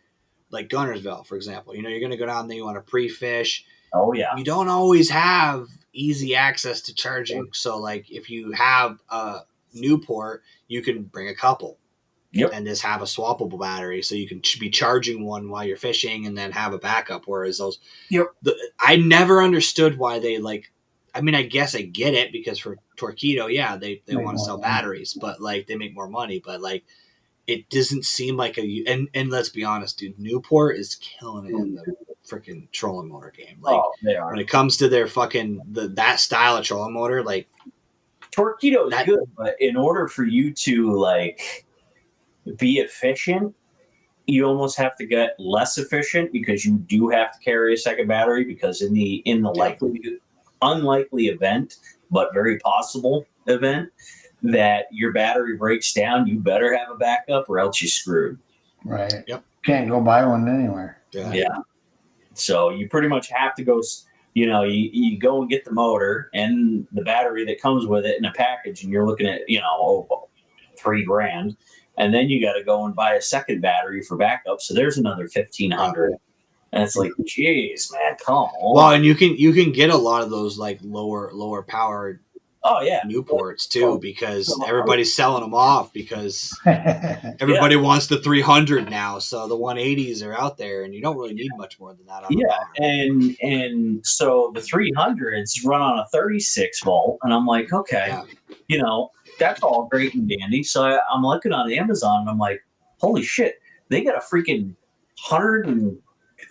Gunnersville, for example, you're going to go down there, you want to pre-fish. Oh yeah, you don't always have easy access to charging. So like if you have a Newport, you can bring a couple. Yep. And just have a swappable battery, so you can be charging one while you're fishing and then have a backup. Whereas those, I never understood why they like. I mean, I guess I get it, because for Torqeedo, yeah, they want to sell batteries, but like they make more money. But like, it doesn't seem like and let's be honest, dude, Newport is killing it in the freaking trolling motor game. Like they are. When it comes to their fucking that style of trolling motor, like Torqeedo is good, but in order for you to like be efficient, you almost have to get less efficient, because you do have to carry a second battery, because in the unlikely event, but very possible event, that your battery breaks down, you better have a backup or else you're screwed. Right. Yep. Can't go buy one anywhere. Yeah. So you pretty much have to go, you go and get the motor and the battery that comes with it in a package, and you're looking at, $3,000. And then you got to go and buy a second battery for backup. So there's another $1,500. And it's like, geez, man, come on. Well, and you can get a lot of those like lower powered Newports too, because everybody's selling them off, because everybody wants the 300 now. So the 180s are out there, and you don't really need much more than that. And so the 300s run on a 36 volt, and I'm like, okay, that's all great and dandy. So I'm looking on Amazon, and I'm like, holy shit, they got a freaking 100 and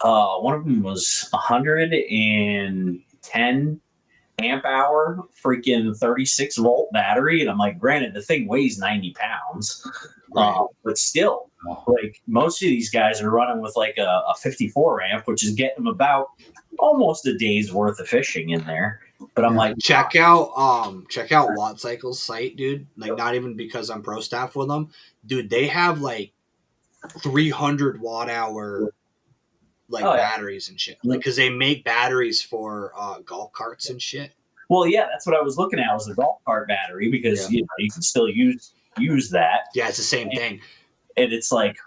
one of them was 110 amp hour freaking 36 volt battery. And I'm like, granted, the thing weighs 90 pounds, but still, like most of these guys are running with like a 54 amp, which is getting them about almost a day's worth of fishing in there. But I'm like, check out Watt Cycle's site, dude. Like, not even because I'm pro staff with them, dude. They have like 300 watt hour batteries and shit. Like, because they make batteries for golf carts and shit. Well, yeah, that's what I was looking at, was the golf cart battery, because you can still use use that. Yeah, it's the same thing. And it's like,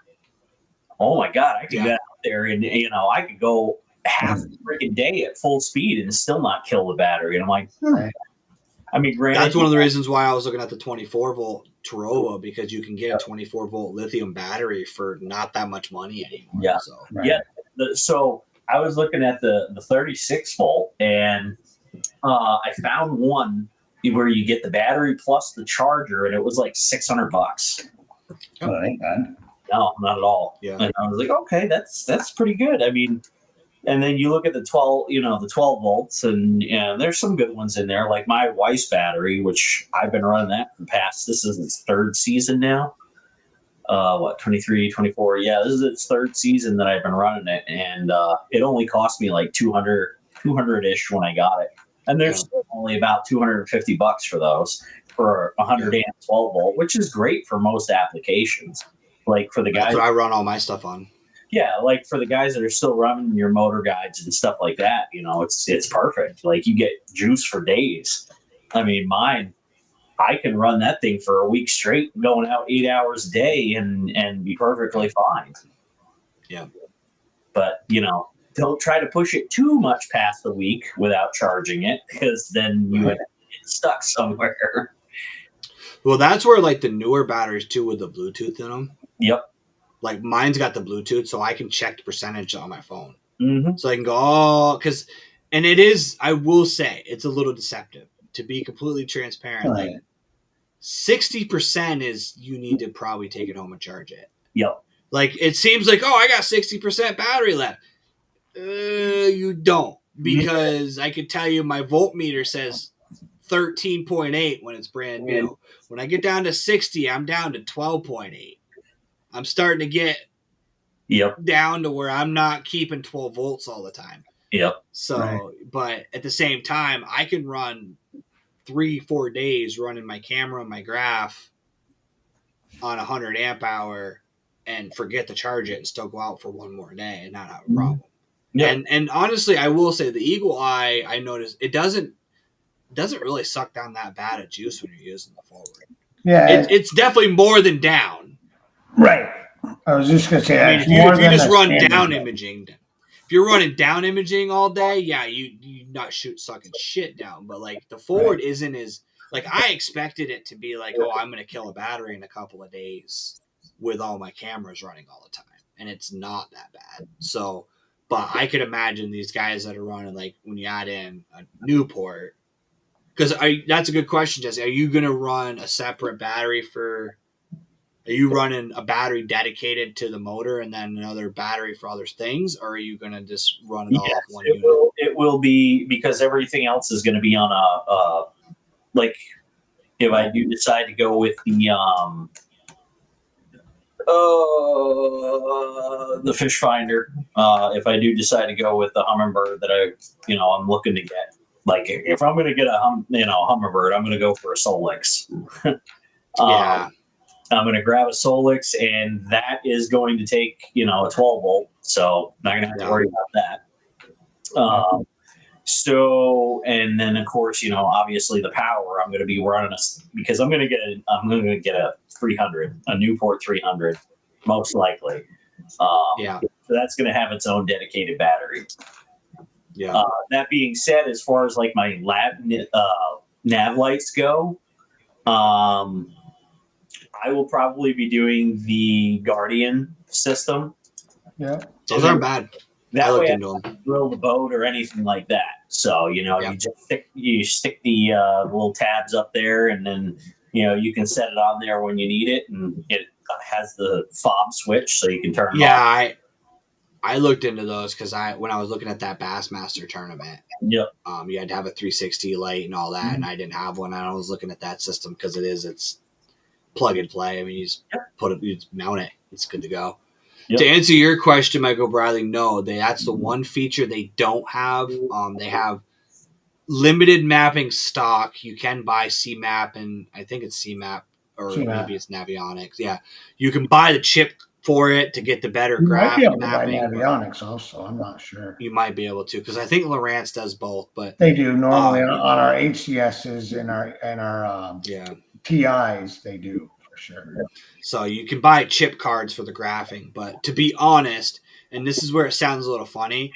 oh my God, I could Yeah. get out there and, I could go half the freaking day at full speed and still not kill the battery. And I'm like, Right. I mean, granted, That's one of the reasons why I was looking at the 24 volt Tarova, because you can get a 24 volt lithium battery for not that much money anymore. Yeah. So Right. Yeah. So I was looking at the 36 volt, and I found one where you get the battery plus the charger, and it was like $600. Oh, that ain't bad. No, not at all. Yeah. And I was like, okay, that's pretty good. I mean, and then you look at the 12, the 12 volts, and there's some good ones in there, like my Weiss battery, which I've been running that for this is its third season now. 23, 24. Yeah, this is its third season that I've been running it, and it only cost me like 200-ish when I got it. And there's still only about $250 for those for 100 amp 12 volt, which is great for most applications. Like for the guys, that's what I run all my stuff on. yeah, like for the guys that are still running your motor guides and stuff like that, it's perfect. Like you get juice for days. I mean, mine, I can run that thing for a week straight, going out 8 hours a day and be perfectly fine. Yeah. But, don't try to push it too much past the week without charging it, because then you would get stuck somewhere. Well, that's where like the newer batteries too with the Bluetooth in them. Yep. Like mine's got the Bluetooth, so I can check the percentage on my phone. Mm-hmm. So I can go, and it is, I will say, it's a little deceptive. To be completely transparent, Right. like 60% is you need to probably take it home and charge it. Yep. Like it seems like, I got 60% battery left. You don't, because I could tell you my voltmeter says 13.8 when it's brand new. When I get down to 60, I'm down to 12.8. I'm starting to get down to where I'm not keeping 12 volts all the time. Yep. So, but at the same time, I can run 3-4 days running my camera and my graph on 100 amp hour and forget to charge it and still go out for one more day and not have a problem. Yeah. And honestly, I will say the Eagle Eye, I noticed it doesn't really suck down that bad of juice when you're using the forward. Yeah. It's definitely more than down. Right. I was just going to say, I mean, if you just run down imaging, if you're running down imaging all day, yeah, you not sucking shit down. But like the forward isn't as, like I expected it to be like, I'm going to kill a battery in a couple of days with all my cameras running all the time. And it's not that bad. So, but I could imagine these guys that are running, like when you add in a Newport, because that's a good question, Jesse. Are you going to run a separate battery are you running a battery dedicated to the motor and then another battery for other things? Or are you going to just run it all off one unit? It will be, because everything else is going to be on like if I do decide to go with the fish finder, if I do decide to go with the Humminbird that I'm looking to get, like if I'm going to get a Humminbird, I'm going to go for a Solix. Yeah. I'm going to grab a Solix, and that is going to take, a 12 volt. So not going to have to worry about that. So, and then of course, obviously the power, I'm going to be running because I'm going to get a 300, a Newport 300, most likely. So that's going to have its own dedicated battery. Yeah. That being said, as far as like my nav lights go, I will probably be doing the Guardian system. Yeah. Those aren't bad. That way I into them. don't drill the boat or anything like that. So, you just stick the little tabs up there, and then, you can set it on there when you need it, and it has the fob switch so you can turn it off. I looked into those because when I was looking at that Bassmaster tournament, you had to have a 360 light and all that, and I didn't have one. And I was looking at that system because it's plug and play. I mean, you just you just mount it. It's good to go. Yep. To answer your question, Michael Bradley, no, that's the one feature they don't have. They have limited mapping stock. You can buy CMAP, and I think it's CMAP or maybe it's Navionics. Yeah, you can buy the chip for it to get the better graph mapping. Navionics also, I'm not sure. You might be able to, because I think Lowrance does both, but they do normally on our HCSs and our TIs. They do for sure. So you can buy chip cards for the graphing, but to be honest, and this is where it sounds a little funny,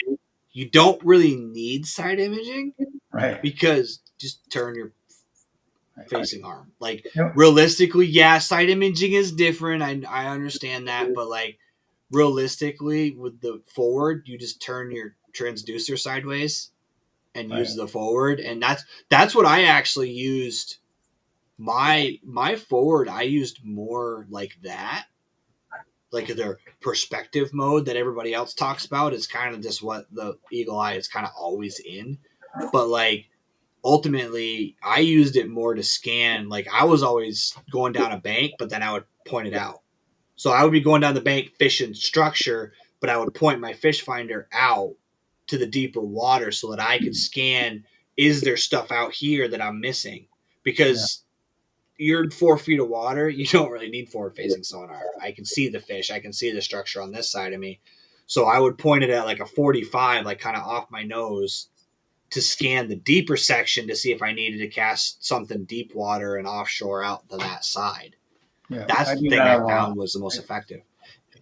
you don't really need side imaging Right. because just turn your Right. facing arm. Like Yep. realistically, yeah, side imaging is different. I understand that, but like realistically, with the forward, you just turn your transducer sideways and Right. use the forward, and that's what I actually used. My forward, I used more like that, like their perspective mode that everybody else talks about is kind of just what the Eagle Eye is kind of always in, but like ultimately I used it more to scan. Like I was always going down a bank, but then I would point it out. So I would be going down the bank fishing structure, but I would point my fish finder out to the deeper water so that I could scan, is there stuff out here that I'm missing? Because you're 4 feet of water, you don't really need forward facing sonar. I can see the fish, I can see the structure on this side of me. So I would point it at like a 45, like kind of off my nose, to scan the deeper section to see if I needed to cast something deep water and offshore out to that side. Yeah. That's the thing I found was the most effective.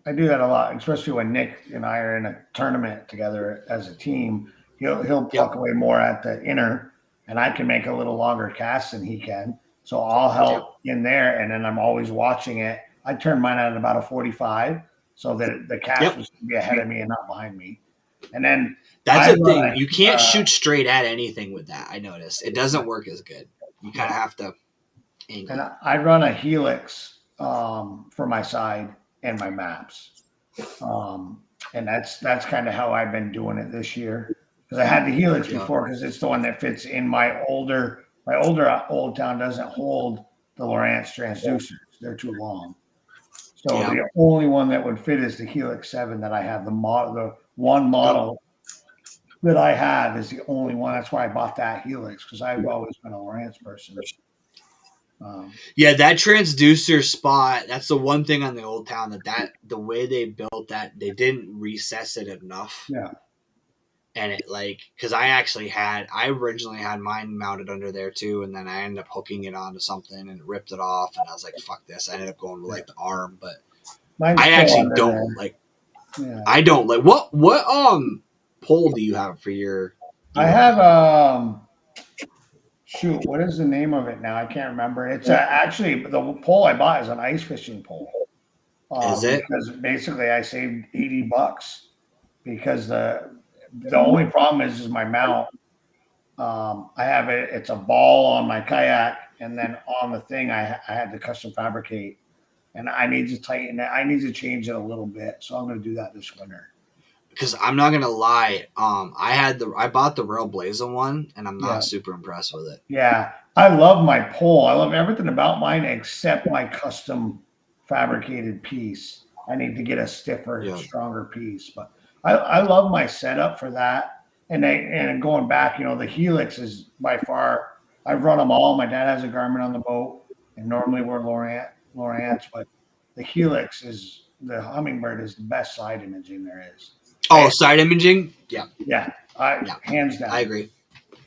I do that a lot, especially when Nick and I are in a tournament together as a team. He'll pluck away more at the inner, and I can make a little longer cast than he can. So I'll help in there, and then I'm always watching it. I turn mine at about a 45 so that the cast was be ahead of me and not behind me. And then that's the thing. You can't shoot straight at anything with that. I noticed it doesn't work as good. You kind of have to angle. And I run a Helix for my side and my maps, and that's kind of how I've been doing it this year. Because I had the Helix before, because it's the one that fits in my older Old Town doesn't hold the Lowrance transducers; they're too long. So the only one that would fit is the Helix 7 that I have. The one model that I have is the only one. That's why I bought that Helix, because I've always been a Lowrance person. That transducer spot, that's the one thing on the Old Town that the way they built that, they didn't recess it enough. Yeah. And it because I originally had mine mounted under there too, and then I ended up hooking it onto something and it ripped it off, and I was like, fuck this. I ended up going with the arm, but I actually don't like. Yeah. I don't like what pole do you have for your? I have shoot, what is the name of it now? I can't remember. It's actually the pole I bought is an ice fishing pole. Is it? Because basically I saved $80 because the only problem is my mount. I have it. It's a ball on my kayak, and then on the thing I had to custom fabricate, and I need to tighten it. I need to change it a little bit, so I'm going to do that this winter. Because I'm not gonna lie, I bought the Rail Blazing one, and I'm not super impressed with it. Yeah, I love my pole. I love everything about mine except my custom fabricated piece. I need to get a stiffer, stronger piece, but I love my setup for that. And going back, the Helix is by far. I've run them all. My dad has a Garmin on the boat, and normally we're Lowrance, but the Helix the Humminbird is the best side imaging there is. Oh, side imaging? Yeah. Yeah. Hands down. I agree.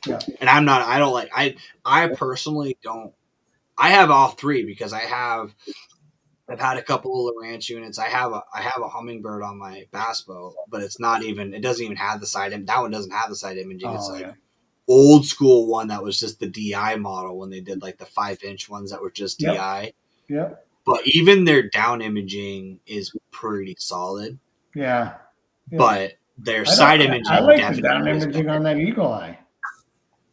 Yeah. And I personally don't. I have all three because I've had a couple of Lowrance units. I have a Humminbird on my bass boat, but it doesn't even have the side that one doesn't have the side imaging. It's old school one that was just the DI model when they did like the 5-inch ones that were just DI. Yeah. But even their down imaging is pretty solid. Yeah. But their side imaging, I like the down imaging on that Eagle Eye.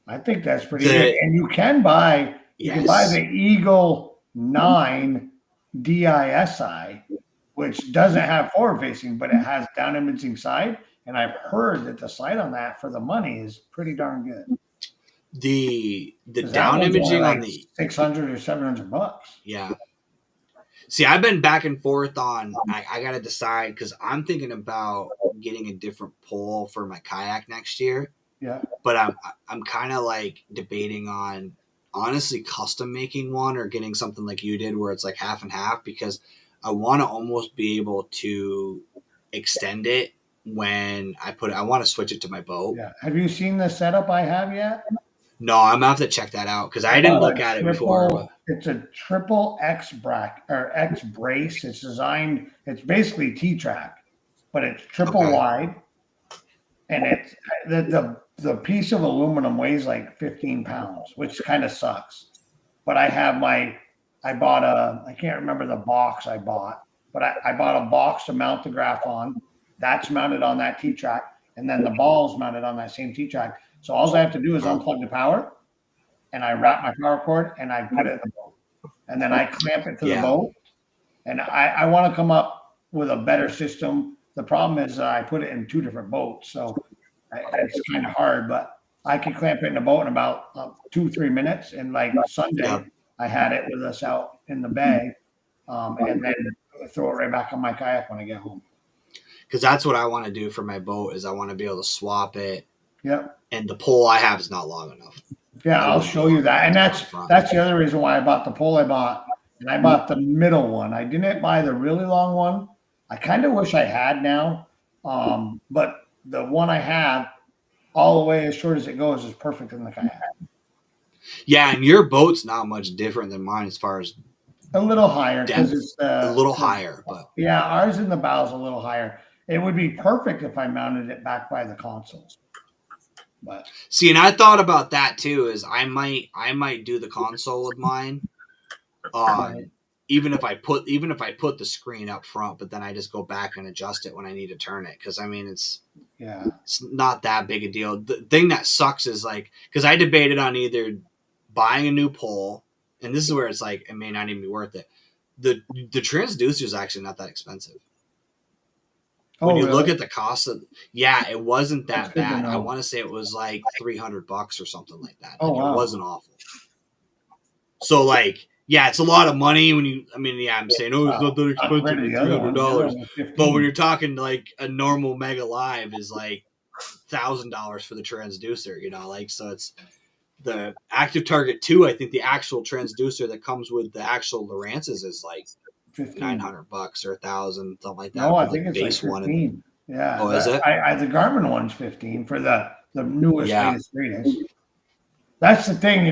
I think that's pretty good. And you can buy the Eagle 9 DISI, which doesn't have forward facing, but it has down imaging side. And I've heard that the sight on that for the money is pretty darn good. The down imaging on the $600 or $700. Yeah. See, I've been back and forth on. I got to decide because I'm thinking about getting a different pole for my kayak next year. Yeah. But I'm kind of like debating on honestly custom making one or getting something like you did where it's like half and half, because I want to almost be able to extend it when I want to switch it to my boat. Yeah. Have you seen the setup I have yet? No, I'm gonna have to check that out because I didn't look at it before. But It's a triple X bracket or X brace. It's designed. It's basically T-track, but it's triple Okay. wide, and it's the piece of aluminum weighs like 15 pounds, which kind of sucks. But I bought I can't remember the box I bought, but I bought a box to mount the graph on. That's mounted on that T-track, and then the ball's mounted on that same T-track. So all I have to do is unplug the power, and I wrap my power cord, and I put it in the boat, and then I clamp it to the boat. And I want to come up with a better system. The problem is I put it in 2 different boats, so it's kind of hard. But I can clamp it in the boat in about 2-3 minutes. And like Sunday, I had it with us out in the bay, and then throw it right back on my kayak when I get home. Because that's what I want to do for my boat is I want to be able to swap it. Yep. And the pole I have is not long enough. Yeah, I'll show you that. And that's the other reason why I bought the pole I bought. And I bought the middle one. I didn't buy the really long one. I kind of wish I had now. But the one I have, all the way as short as it goes, is perfect in the kayak. Yeah, and your boat's not much different than mine as far as a little higher because it's a little higher, but yeah, ours in the bow is a little higher. It would be perfect if I mounted it back by the console. But see, and I thought about that too. Is I might do the console with mine, right. even if I put the screen up front, but then I just go back and adjust it when I need to turn it. Because I mean, it's not that big a deal. The thing that sucks is like because I debated on either buying a new pole, and this is where it's like it may not even be worth it. The transducer is actually not that expensive. When you look at the cost of, it wasn't that bad. I want to say it was like $300 or something like that. Like, it wasn't awful. So like, it's a lot of money when you. I mean, I'm saying, it's not that expensive, $300. But when you're talking like a normal Mega Live is like $1,000 for the transducer, like so it's the Active Target 2. I think the actual transducer that comes with the actual Lowrances is like $900 or $1,000, something like that. No, I think it's like 15. Yeah. Oh, is it? The Garmin one's 15 for the newest, latest, greatest. That's the thing, you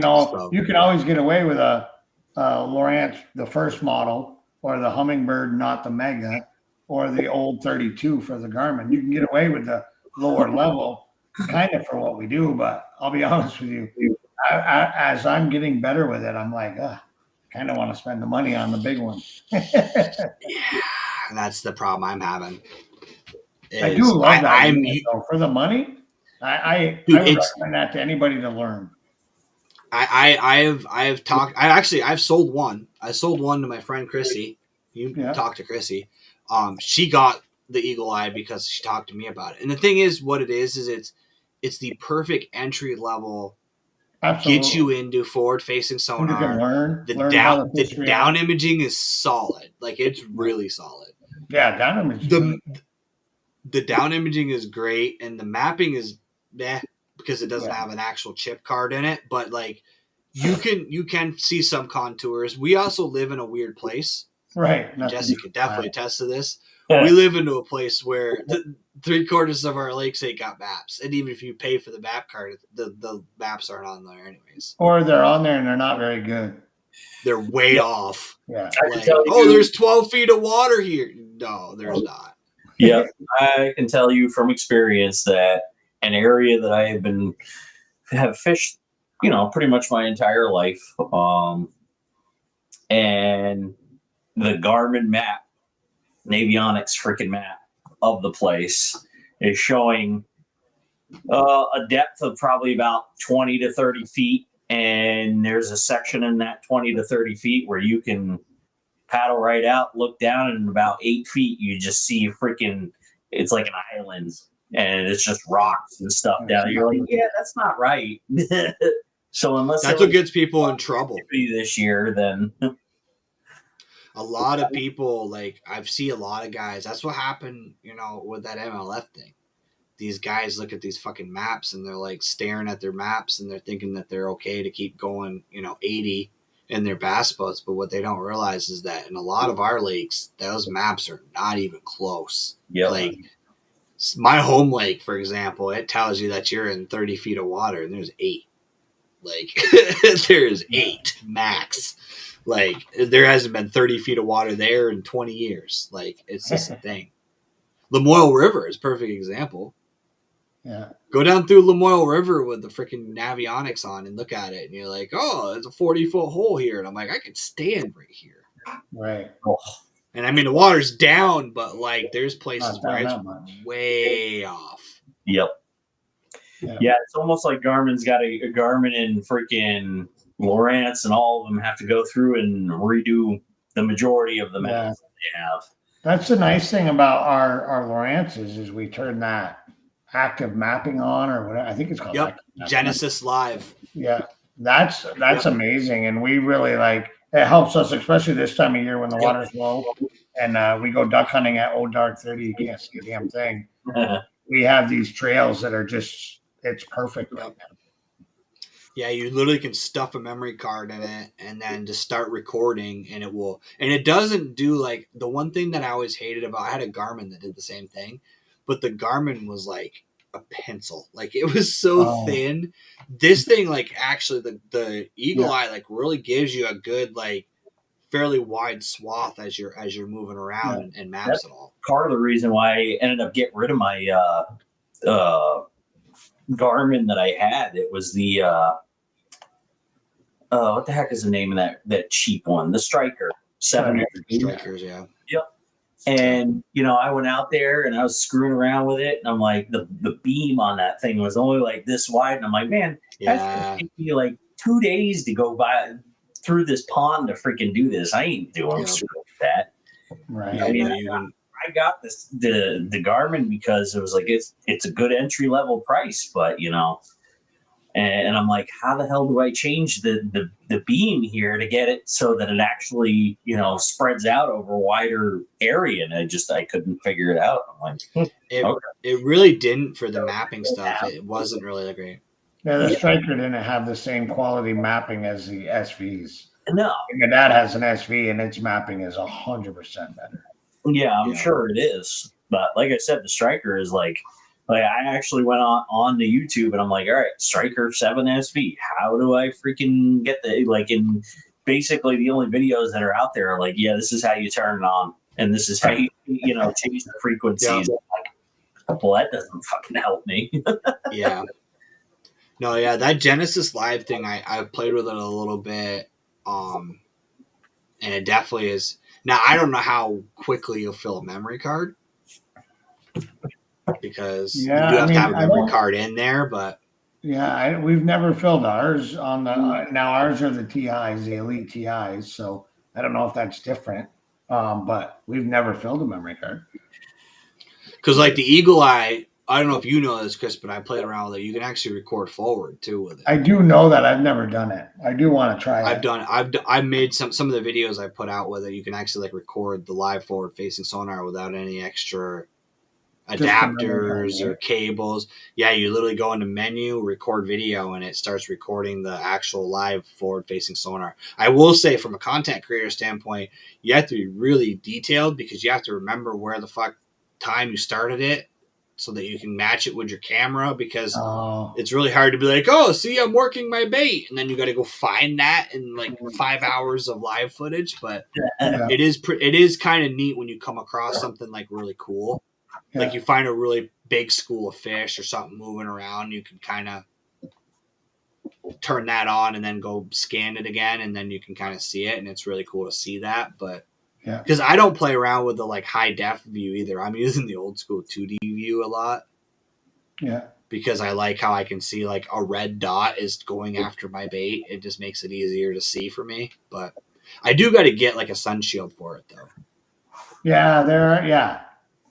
can always get away with a Lowrance, the first model, or the Humminbird, not the Mega, or the old 32 for the Garmin. You can get away with the lower level, kind of for what we do. But I'll be honest with you, as I'm getting better with it, I'm like, kind of want to spend the money on the big one. That's the problem I'm having. I do love that. For the money, I would recommend that to anybody to learn. I've talked. I've sold one. I sold one to my friend Chrissy. You talked to Chrissy. She got the Eagle Eye because she talked to me about it. And the thing is, what it is it's the perfect entry level. Absolutely. Get you into forward-facing sonar. You can learn the down imaging is solid. Like it's really solid. Yeah, down imaging. The down imaging is great, and the mapping is because it doesn't have an actual chip card in it. But like, you can see some contours. We also live in a weird place, right? Jesse could definitely attest to this. We live into a place where 3/4 of our lakes ain't got maps, and even if you pay for the map card, the maps aren't on there anyways. Or they're on there and they're not very good. They're way off. Yeah. Like, there's 12 feet of water here. No, there's not. Yeah, I can tell you from experience that an area that I have fished, pretty much my entire life, and the Garmin map. Navionics freaking map of the place is showing a depth of probably about 20 to 30 feet. And there's a section in that 20 to 30 feet where you can paddle right out, look down, and in about 8 feet, you just see it's like an island and it's just rocks and stuff down there. You're like, that's not right. So unless that's what gets people in trouble this year, then a lot of people, like I've seen a lot of guys. That's what happened, with that MLF thing. These guys look at these fucking maps and they're like staring at their maps and they're thinking that they're okay to keep going, 80 in their bass boats. But what they don't realize is that in a lot of our lakes, those maps are not even close. Yeah. Like my home lake, for example, it tells you that you're in 30 feet of water and there's 8. Like there's 8 max. Like there hasn't been 30 feet of water there in 20 years. Like it's just a thing. Lamoille River is a perfect example. Yeah. Go down through Lamoille River with the freaking Navionics on and look at it, and you're like, oh, there's a 40-foot hole here, and I'm like, I could stand right here. Right. Oh, And I mean, the water's down, but like, there's places Not where down it's that much. way off. yep. Yeah. Yeah, it's almost like Garmin's got a Garmin and freaking Lowrance, and all of them have to go through and redo the majority of the maps that they have. That's the nice thing about our Lowrances is we turn that active mapping on or whatever. I think it's called Yep. active mapping. Genesis Live. Yeah. That's amazing. And we really it helps us, especially this time of year when the water's low and we go duck hunting at old dark 30. You can't see a damn thing. We have these trails that are just, it's perfect right now. Yeah, you literally can stuff a memory card in it and then just start recording, and it will. And it doesn't do like the one thing that I always hated about. I had a Garmin that did the same thing, but the Garmin was like a pencil. Like it was so thin. This thing, like actually, the Eagle Eye like really gives you a good like fairly wide swath as you're moving around and maps That's it all. part of the reason why I ended up getting rid of my Garmin that I had. It was the what the heck is the name of that cheap one? The Striker 7. Strikers, yeah. Yep. And I went out there and I was screwing around with it, and I'm like, the beam on that thing was only like this wide, and I'm like, man, that's gonna take me like 2 days to go by through this pond to freaking do this. I ain't doing that. Right. Yeah, I mean, no, I got the Garmin because it was like it's a good entry level price, but and I'm like, how the hell do I change the beam here to get it so that it actually spreads out over a wider area? And I couldn't figure it out. I'm like, it really didn't for the mapping stuff. It wasn't really that great. Yeah, the Striker didn't have the same quality mapping as the SVs. no. My dad has an SV and its mapping is 100% better. Yeah, I'm sure it is. But like I said, the Striker is like I actually went on to YouTube and I'm like, all right, Striker 7 SV. How do I freaking get and basically the only videos that are out there are like, yeah, this is how you turn it on. And this is how you change the frequencies. Yeah. Like, well, that doesn't fucking help me. Yeah. No, yeah, that Genesis Live thing, I played with it a little bit. And it definitely is. Now, I don't know how quickly you'll fill a memory card because you do have to have a memory card in there, but. Yeah, we've never filled ours on the, now ours are the TIs, the Elite TIs, so I don't know if that's different, but we've never filled a memory card. Because like the Eagle Eye, I don't know if you know this, Chris, but I played around with it. You can actually record forward too with it. I do know that. I've never done it. I do want to try it. I've made some of the videos I put out with it. You can actually like record the live forward facing sonar without any extra adapters or cables. Yeah, you literally go into menu, record video, and it starts recording the actual live forward facing sonar. I will say from a content creator standpoint, you have to be really detailed because you have to remember where the fuck time you started it so that you can match it with your camera, because it's really hard to be like, oh, see, I'm working my bait, and then you got to go find that in like 5 hours of live footage. But it is kind of neat when you come across something like really cool. Yeah. Like you find a really big school of fish or something moving around, you can kind of turn that on and then go scan it again, and then you can kind of see it, and it's really cool to see that. But because I don't play around with the like high def view either, I'm using the old school 2D view a lot. Yeah, because I like how I can see like a red dot is going after my bait. It just makes it easier to see for me. But I do got to get like a sun shield for it though. Yeah,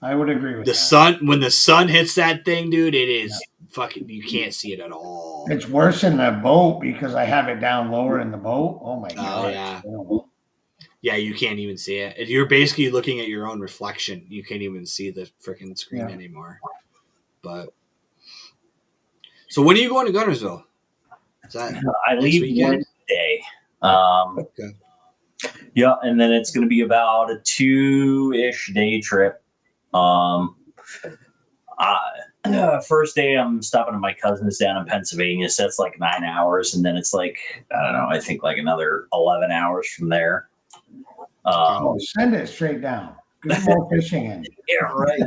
I would agree with the that. Sun. When the sun hits that thing, dude, it is fucking. You can't see it at all. It's worse in the boat because I have it down lower in the boat. Oh my god! Oh yeah. Yeah, you can't even see it. You're basically looking at your own reflection. You can't even see the freaking screen anymore. But so when are you going to Gunnersville? Is that I leave Wednesday. Okay. Yeah, and then it's going to be about a 2-ish day trip. First day, I'm stopping at my cousin's down in Pennsylvania, so that's like 9 hours, and then it's like I don't know, I think like another 11 hours from there. Oh, send it straight down. Get more fishing in. Yeah, right.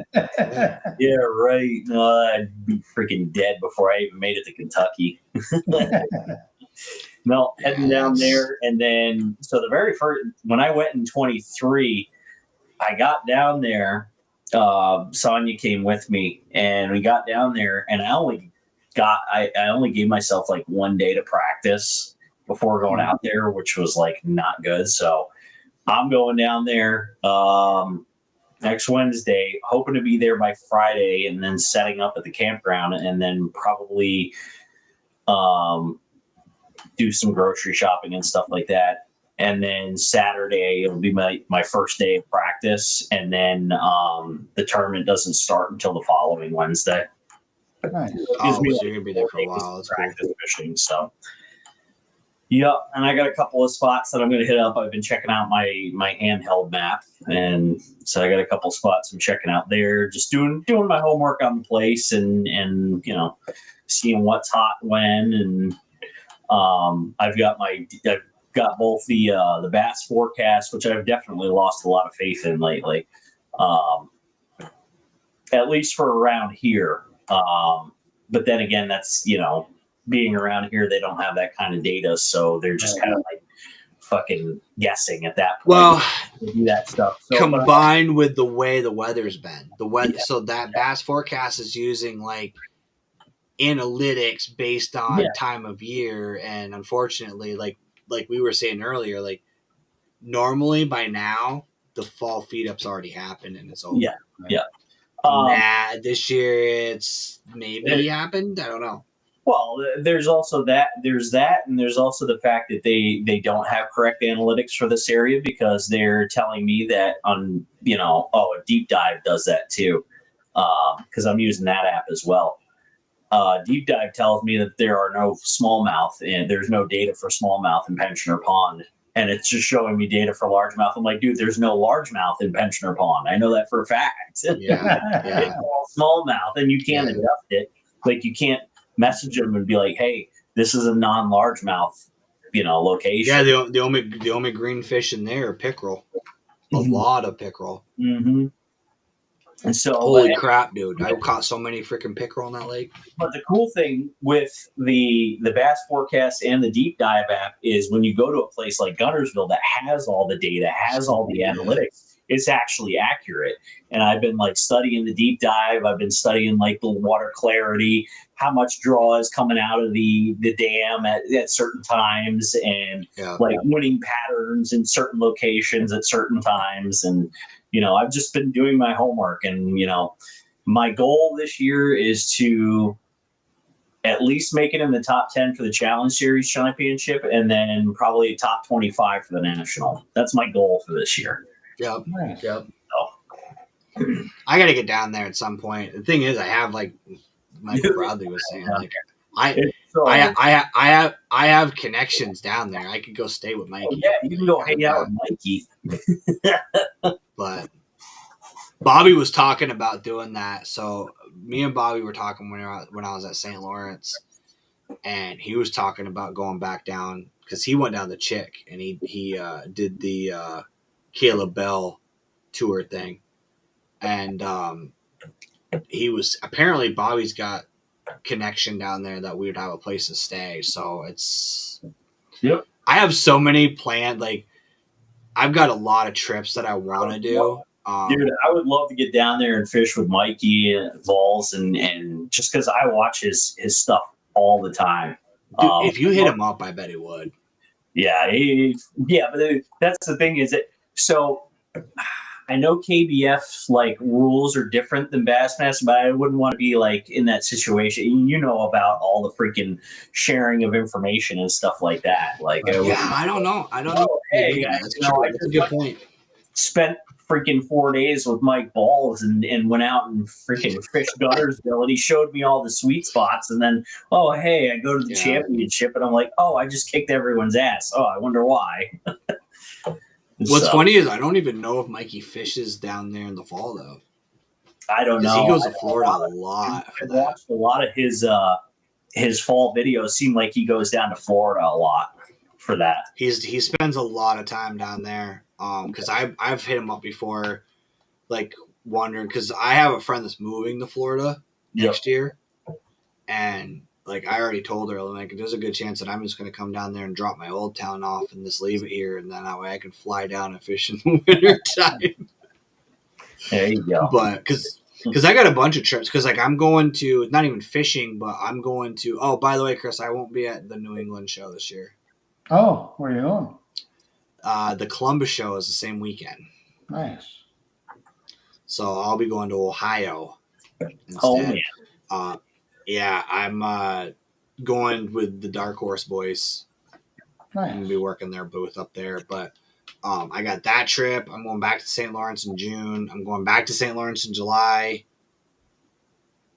Yeah, right. No, I'd be freaking dead before I even made it to Kentucky. No, heading down there, and then so the very first when I went in 23, I got down there. Sonia came with me, and we got down there, and I only gave myself like 1 day to practice before going out there, which was like not good. So I'm going down there next Wednesday, hoping to be there by Friday, and then setting up at the campground, and then probably do some grocery shopping and stuff like that. And then Saturday it'll be my first day of practice, and then the tournament doesn't start until the following Wednesday. Nice. Oh, so you're gonna be there for a while. That's practice fishing. So, yeah, and I got a couple of spots that I'm going to hit up. I've been checking out my handheld map, and so I got a couple of spots I'm checking out there. Just doing my homework on the place, and seeing what's hot when, and I've got both the bass forecast, which I've definitely lost a lot of faith in lately, at least for around here. But then again, that's being around here, they don't have that kind of data, so they're just kind of like fucking guessing at that point. Well, to do that stuff. So, combined with the way the weather's been, so that bass forecast is using like analytics based on time of year, and unfortunately, like we were saying earlier, like normally by now the fall feed up's already happened and it's over. This year it's maybe happened. I don't know. Well, there's also that. There's that, and there's also the fact that they don't have correct analytics for this area, because they're telling me that on a Deep Dive does that too, because I'm using that app as well. Deep Dive tells me that there are no smallmouth, and there's no data for smallmouth in Pensioner Pond, and it's just showing me data for largemouth. I'm like, dude, there's no largemouth in Pensioner Pond. I know that for a fact. It's all smallmouth, and you can't adjust it. Like, you can't message them and be like, hey, this is a non-largemouth, location. Yeah, the only green fish in there are pickerel. A lot of pickerel. Mm-hmm. And so, holy crap, dude! I caught so many freaking pickerel in that lake. But the cool thing with the bass forecast and the Deep Dive app is when you go to a place like Guntersville that has all the data, has all the analytics, it's actually accurate. And I've been like studying the Deep Dive. I've been studying like the water clarity, how much draw is coming out of the dam at certain times, and like winning patterns in certain locations at certain times. And I've just been doing my homework, and my goal this year is to at least make it in the top 10 for the Challenge Series Championship, and then probably top 25 for the National. That's my goal for this year. Yep. Nice. Yep. I got to get down there at some point. The thing is, I have, like Michael Bradley was saying, like I have connections down there. I could go stay with Mikey. Yeah, you can go hang out with Mikey. But Bobby was talking about doing that. So me and Bobby were talking when I was at St. Lawrence, and he was talking about going back down because he went down the Chick, and he did the Caleb Bell tour thing, and he was apparently Bobby's got connection down there that we would have a place to stay. So it's I have so many planned. Like, I've got a lot of trips that I want to do. Dude, I would love to get down there and fish with Mikey and Vols, and just because I watch his stuff all the time. Dude, if you hit him up, I bet he would. Yeah, but that's the thing, is that so I know KBF like rules are different than Bassmaster, but I wouldn't want to be like in that situation. About all the freaking sharing of information and stuff like that. Like, I don't know. Hey, that's a good point. Spent freaking 4 days with Mike Balls and went out and freaking fished Guntersville, and he showed me all the sweet spots, and then I go to the championship, and I'm like, I just kicked everyone's ass. I wonder why. What's funny is I don't even know if Mikey fishes down there in the fall though. I don't Because know. he goes to I know Florida a lot I for that. watched a lot of his fall videos. Seem like he goes down to Florida a lot for that. He spends a lot of time down there. Because I've hit him up before, like wondering, because I have a friend that's moving to Florida next year, and like I already told her, like there's a good chance that I'm just going to come down there and drop my old town off and just leave it here, and then that way I can fly down and fish in the winter time. There you go. But because I got a bunch of trips, because like I'm going to, not even fishing, but I'm going to. Oh, by the way, Chris, I won't be at the New England show this year. Oh, where are you going? The Columbus show is the same weekend. Nice. So I'll be going to Ohio instead. Oh, man. Yeah, I'm going with the Dark Horse boys. I'm going to be working their booth up there. But I got that trip. I'm going back to St. Lawrence in June. I'm going back to St. Lawrence in July.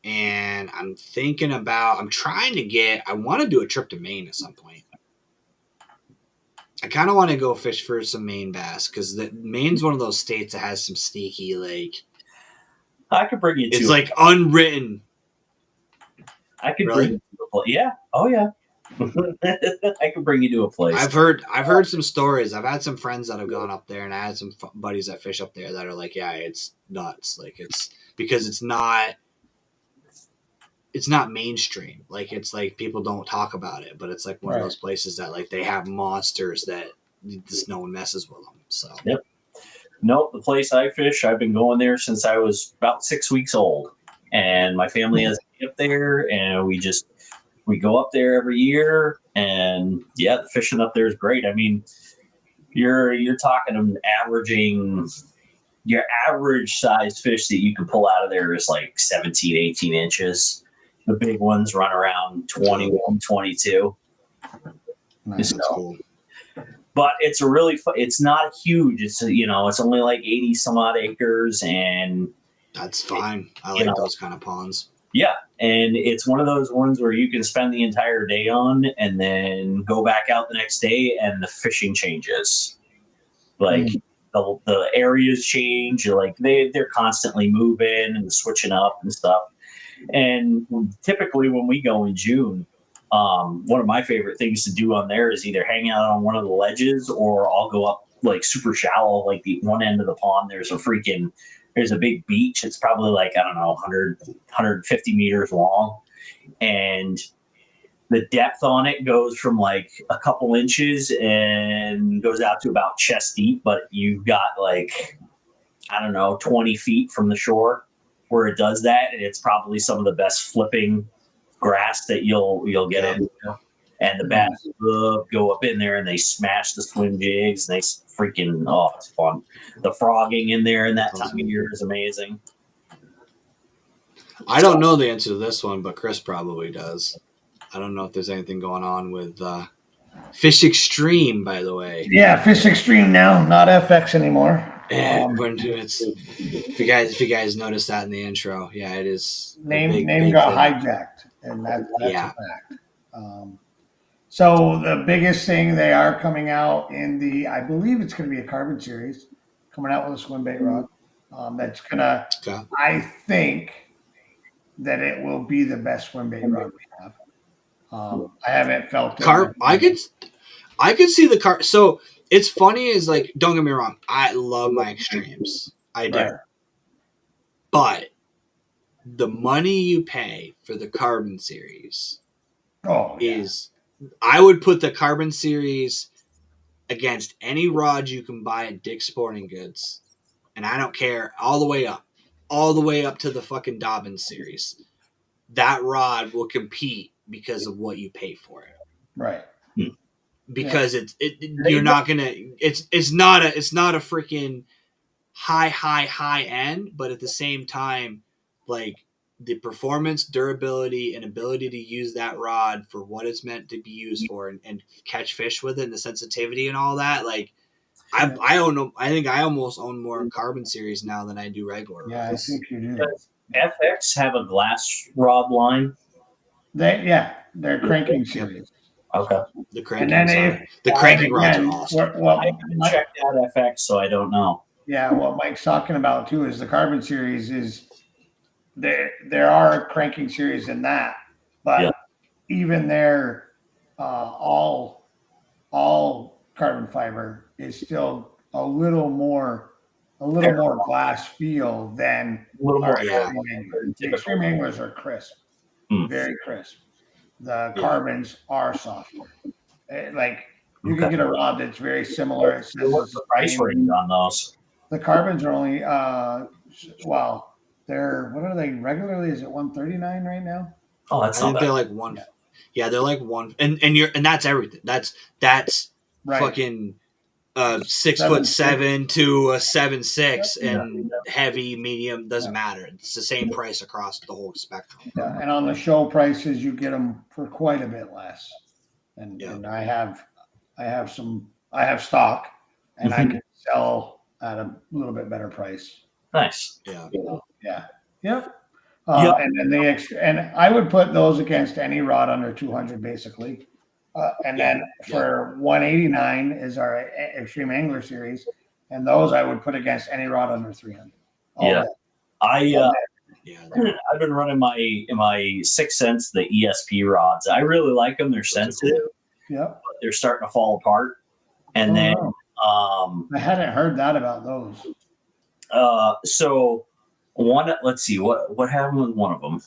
And I'm trying to I want to do a trip to Maine at some point. I kind of want to go fish for some Maine bass, because Maine's one of those states that has some sneaky, like, I could bring you to. it's like unwritten. I could Really? bring you to a place. Yeah. Oh yeah. I could bring you to a place. I've heard some stories. I've had some friends that have gone up there, and I had some buddies that fish up there that are like, yeah, it's nuts. Like it's because it's not mainstream. Like it's like people don't talk about it, but it's like one of those places that like they have monsters that just no one messes with them. So yep. Nope, the place I fish, I've been going there since I was about 6 weeks old, and my family has up there, and we go up there every year, and yeah, the fishing up there is great. I mean, you're talking averaging. Your average size fish that you can pull out of there is like 17, 18 inches. The big ones run around 21, 22. Nice. that's cool. But it's it's not huge. It's it's only like 80 some odd acres, and That's fine. I like those kind of ponds. Yeah, and it's one of those ones where you can spend the entire day on, and then go back out the next day, and the fishing changes. Like the areas change. Like they're constantly moving and switching up and stuff. And typically when we go in June, one of my favorite things to do on there is either hang out on one of the ledges, or I'll go up like super shallow, like the one end of the pond. There's a big beach. It's probably like, I don't know, 100, 150 meters long. And the depth on it goes from like a couple inches and goes out to about chest deep, but you've got like, I don't know, 20 feet from the shore where it does that. And it's probably some of the best flipping grass that you'll get into. And the bass go up in there and they smash the swim jigs, and they freaking, it's fun. The frogging in there in that time of year is amazing. I don't know the answer to this one, but Chris probably does. I don't know if there's anything going on with Fish Extreme, by the way. Yeah, Fish Extreme now, not FX anymore. If you guys noticed that in the intro, yeah, it is. Name got hijacked, and that's a fact. So the biggest thing, they are coming out in I believe it's going to be a carbon series, coming out with a swim bait rod. That's gonna. Okay. I think that it will be the best swim bait rod we have. I haven't felt I could see the car. So it's funny is like, don't get me wrong, I love my extremes. I do. Right. But the money you pay for the carbon series is, I would put the carbon series against any rod you can buy at Dick's Sporting Goods. And I don't care, all the way up to the fucking Dobbins series. That rod will compete because of what you pay for it. Right. Because you're not gonna. It's not a freaking high end, but at the same time, like the performance, durability, and ability to use that rod for what it's meant to be used for, and catch fish with it, and the sensitivity and all that. Like I think I almost own more carbon series now than I do regular. Yeah, rods. I think you do. Does FX have a glass rod line? They're cranking series. Okay. The cranking rods are awesome. I haven't checked out FX, so I don't know. Yeah, what Mike's talking about too is the carbon series is there are cranking series in that, but Yeah. even there, all carbon fiber is still a little more glass feel than A little more our Yeah. extreme anglers. The typical. extreme anglers are crisp, Mm. very crisp. The Yeah. carbons are softer. Like you can Okay. get a rod that's very similar. It says What's it's the the price same. range on those? The carbons are only well, they're what are they regularly? Is it 139 right now? Oh, that's I not think bad. they're like one. Yeah. Yeah, they're like one, and that's everything. That's Right. fucking 6'7" to a 7'6", Yeah. and heavy, medium doesn't matter. It's the same price across the whole spectrum. Yeah, and on the show prices, you get them for quite a bit less. And Yeah. and I have stock, and I can sell at a little bit better price. Nice. Yeah, Yeah, yep. Yeah. And then and I would put those against any rod under 200, basically. And then for 189 is our Extreme Angler series, and those I would put against any rod under 300. Yeah. yeah. I've been running my 6 cents, the ESP rods. I really like them. They're sensitive, Yep. but they're starting to fall apart. And then I hadn't heard that about those. so one, let's see what happened with one of them.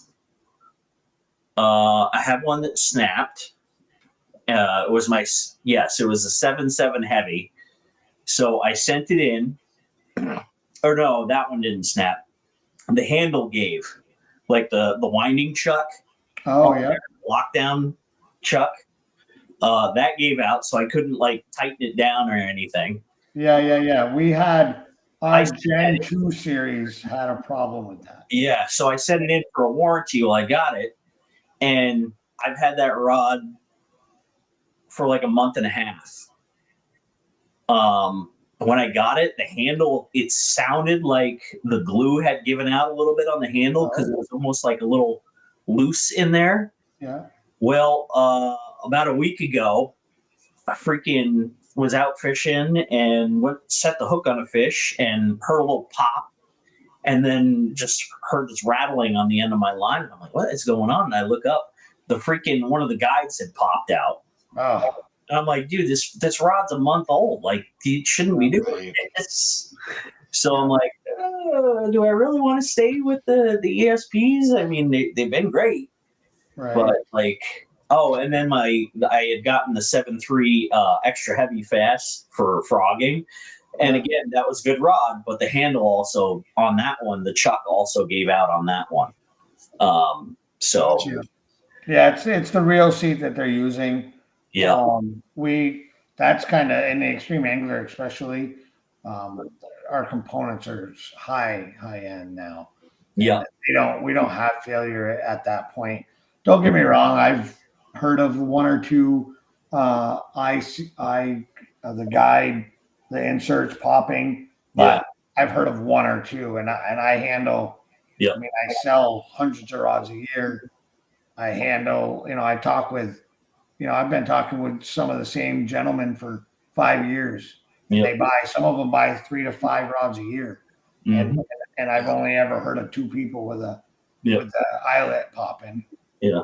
I had one that snapped. It was it was a 7.7 heavy. So I sent it in. Or no, that one didn't snap. The handle gave, like the winding chuck. Oh yeah. Lockdown chuck. That gave out, so I couldn't like tighten it down or anything. Yeah. We had our Gen 2 series had a problem with that. Yeah, so I sent it in for a warranty while I got it, and I've had that rod for like a month and a half. When I got it, the handle, it sounded like the glue had given out a little bit on the handle because it was almost like a little loose in there. Yeah. Well, about a week ago, I freaking was out fishing and set the hook on a fish and heard a little pop, and then just heard this rattling on the end of my line. And I'm like, what is going on? And I look up, the freaking one of the guides had popped out. Oh. And I'm like, dude, this rod's a month old. Like, you shouldn't be doing this. So I'm like, do I really want to stay with the ESPs? I mean, they've been great. Right. But like, and then I had gotten the 7.3 extra heavy fast for frogging. And again, that was good rod, but the handle also on that one, the chuck also gave out on that one. So yeah, it's the real seat that they're using. Yeah. That's kind of in the Extreme Angler, especially. Our components are high end now. Yeah. We don't have failure at that point. Don't get me wrong. I've heard of one or two. The guide, the inserts popping, but I've heard of one or two, and I handle. Yeah. I mean, I sell hundreds of rods a year. I handle. I talk with. I've been talking with some of the same gentlemen for 5 years. Yeah. Some of them buy 3 to 5 rods a year. Mm-hmm. And I've only ever heard of 2 people with the eyelet popping. Yeah.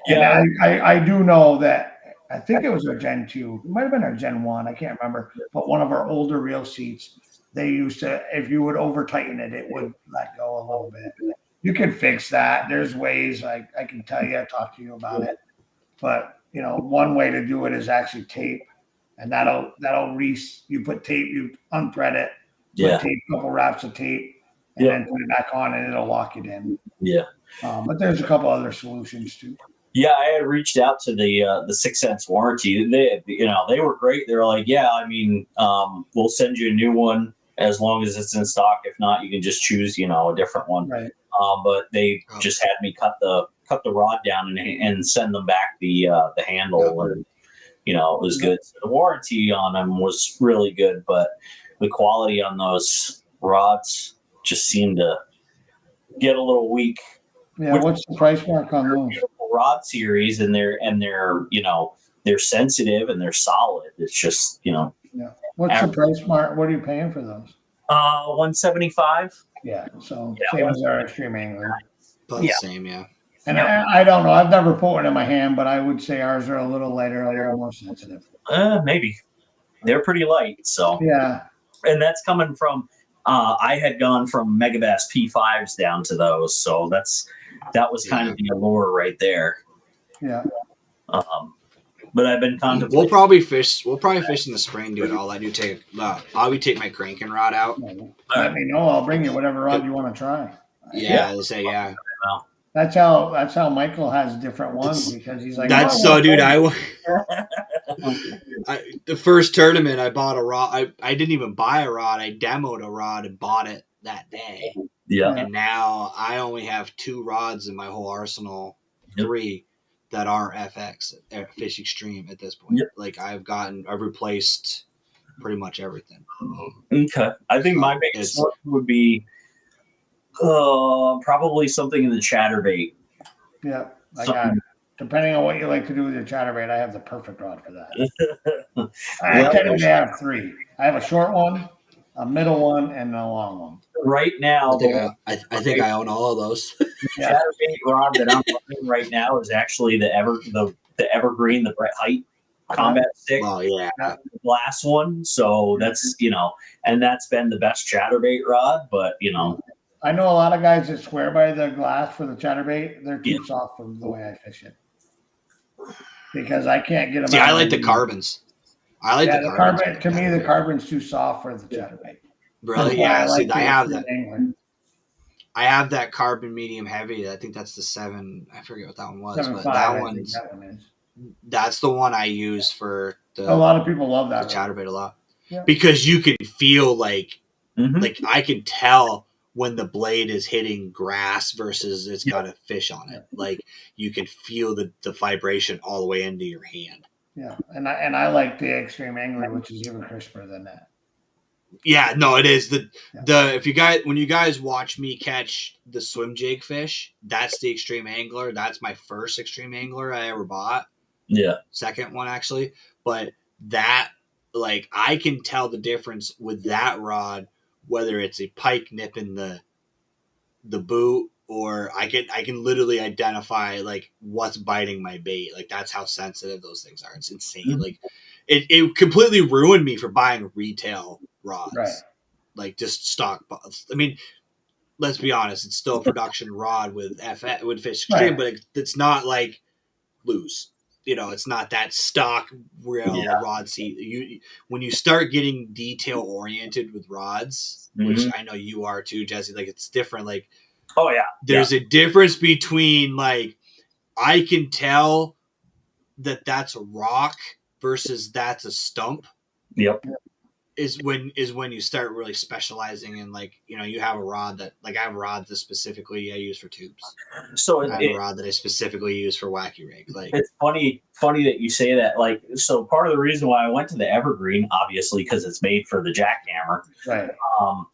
And I do know that, I think it was our Gen 2, it might have been our Gen 1, I can't remember, but one of our older reel seats, they used to, if you would over tighten it, it would let go a little bit. You can fix that. There's ways I can tell you, talk to you about it. But one way to do it is actually tape, and that'll you put tape, you unthread it, put tape, a couple wraps of tape, and then put it back on, and it'll lock it in. Yeah. But there's a couple other solutions too. Yeah, I had reached out to the 6 cents warranty. They were great. They were like, yeah, I mean, we'll send you a new one as long as it's in stock. If not, you can just choose, a different one. Right. But they just had me cut the rod down and send them back the handle, and it was good. So the warranty on them was really good, but the quality on those rods just seemed to get a little weak. Yeah, what's the price mark on those? Beautiful rod series, and they're they're sensitive and they're solid. It's just Yeah. What's the price mark? What are you paying for those? $175. Yeah, so same as our Extreme Angler. About the same, yeah. And I don't know. I've never put one in my hand, but I would say ours are a little lighter, a little more sensitive. Maybe they're pretty light. So Yeah. and that's coming from. I had gone from Megabass P5s down to those, so that was kind of the allure right there. Yeah. But I've been contemplating. We'll probably fish in the spring, dude. I'll let you take. I'll take my cranking rod out. Let me know. I'll bring you whatever rod you want to try. Yeah, they say yeah. That's how Michael has different ones because he's like. That's so, dude. The first tournament I bought a rod. I didn't even buy a rod. I demoed a rod and bought it that day. Yeah. And now I only have 2 rods in my whole arsenal, 3 that are FX Fish Extreme at this point. Yep. Like I've replaced pretty much everything. Okay, I think my biggest one would be probably something in the chatterbait. Yeah, depending on what you like to do with your chatterbait, I have the perfect rod for that. I technically have 3. I have a short one, a middle one, and a long one. Right now, I think I own all of those. The chatterbait rod that I'm running right now is actually the Evergreen, the Brett Height combat stick. Oh yeah, the glass one. So that's and that's been the best chatterbait rod. But I know a lot of guys that swear by the glass for the chatterbait. They're too soft for the way I fish it because I can't get them. See, I like the carbons. I like the carbon. To me, the carbon's too soft for the chatterbait. Really? Yeah. I have that. I have that carbon medium heavy. I think that's the 7. I forget what that one was, but that one is. That's the one I use for a lot of people love that chatterbait a lot because you can feel like I can tell when the blade is hitting grass versus it's got a fish on it. Like you can feel the vibration all the way into your hand. Yeah, and I like the Extreme Angler, which is even crisper than that. Yeah, no, it is when you guys watch me catch the swim jig fish, that's the Extreme Angler. That's my first Extreme Angler I ever bought. Yeah, second one actually, but that I can tell the difference with that rod, whether it's a pike nipping the boot or I can literally identify what's biting my bait. That's how sensitive those things are. It's insane. Mm-hmm. It completely ruined me for buying retail rods. Right. Just stock. I mean, let's be honest. It's still a production rod with Fish Extreme, but it's not loose. It's not that stock real rod seat. When you start getting detail oriented with rods, which I know you are too, Jesse. It's different. Oh yeah. There's a difference between I can tell that that's a rock versus that's a stump. Yep. Is when you start really specializing in you have a rod that I have a rod that specifically I use for tubes. So I have a rod that I specifically use for wacky rig. It's funny that you say that. So part of the reason why I went to the Evergreen, obviously, because it's made for the jackhammer, right?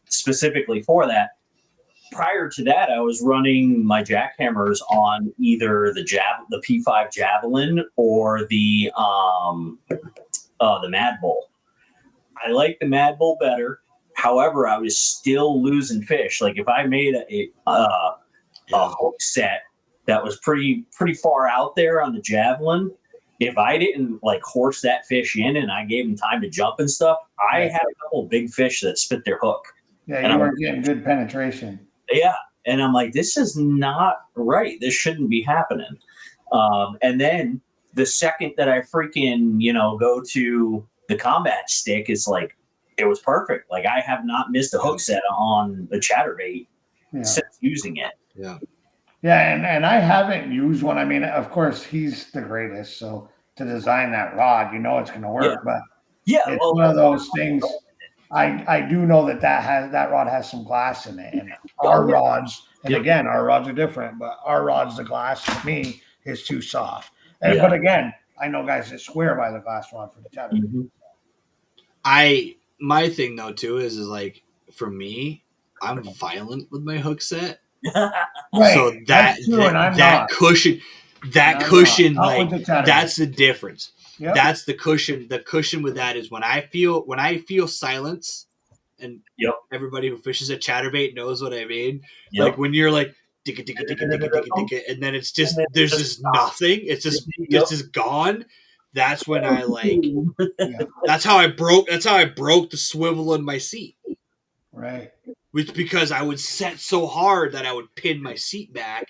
Specifically for that. Prior to that, I was running my jackhammers on either the P5 Javelin or the Mad Bull. I like the Mad Bull better. However, I was still losing fish. If I made a hook set that was pretty far out there on the Javelin, if I didn't horse that fish in and I gave them time to jump and stuff, I had a couple of big fish that spit their hook. Yeah, you weren't getting good penetration. Yeah, and I'm like, this is not right. This shouldn't be happening. And then the second that I freaking go to the combat stick, it's it was perfect. I have not missed a hook set on a chatterbait since using it. Yeah. Yeah, and I haven't used one. I mean, of course, he's the greatest. So to design that rod, it's going to work. But it's one of those things. I do know that rod has some glass in it, and our rods. And again, our rods are different, but our rods, the glass for me is too soft. But again, I know guys that swear by the glass rod for the chatterbait. Mm-hmm. My thing though too is for me, I'm violent with my hook set. Right. So that cushion, that's the difference. Yep. That's the cushion. The cushion with that is when I feel silence, and everybody who fishes a chatterbait knows what I mean. Yep. When you're digga, digga, digga, digga, digga, digga, and then it's just there's just nothing. It's just gone. That's when I like. Yeah. That's how I broke the swivel in my seat. Right. Which because I would set so hard that I would pin my seat back,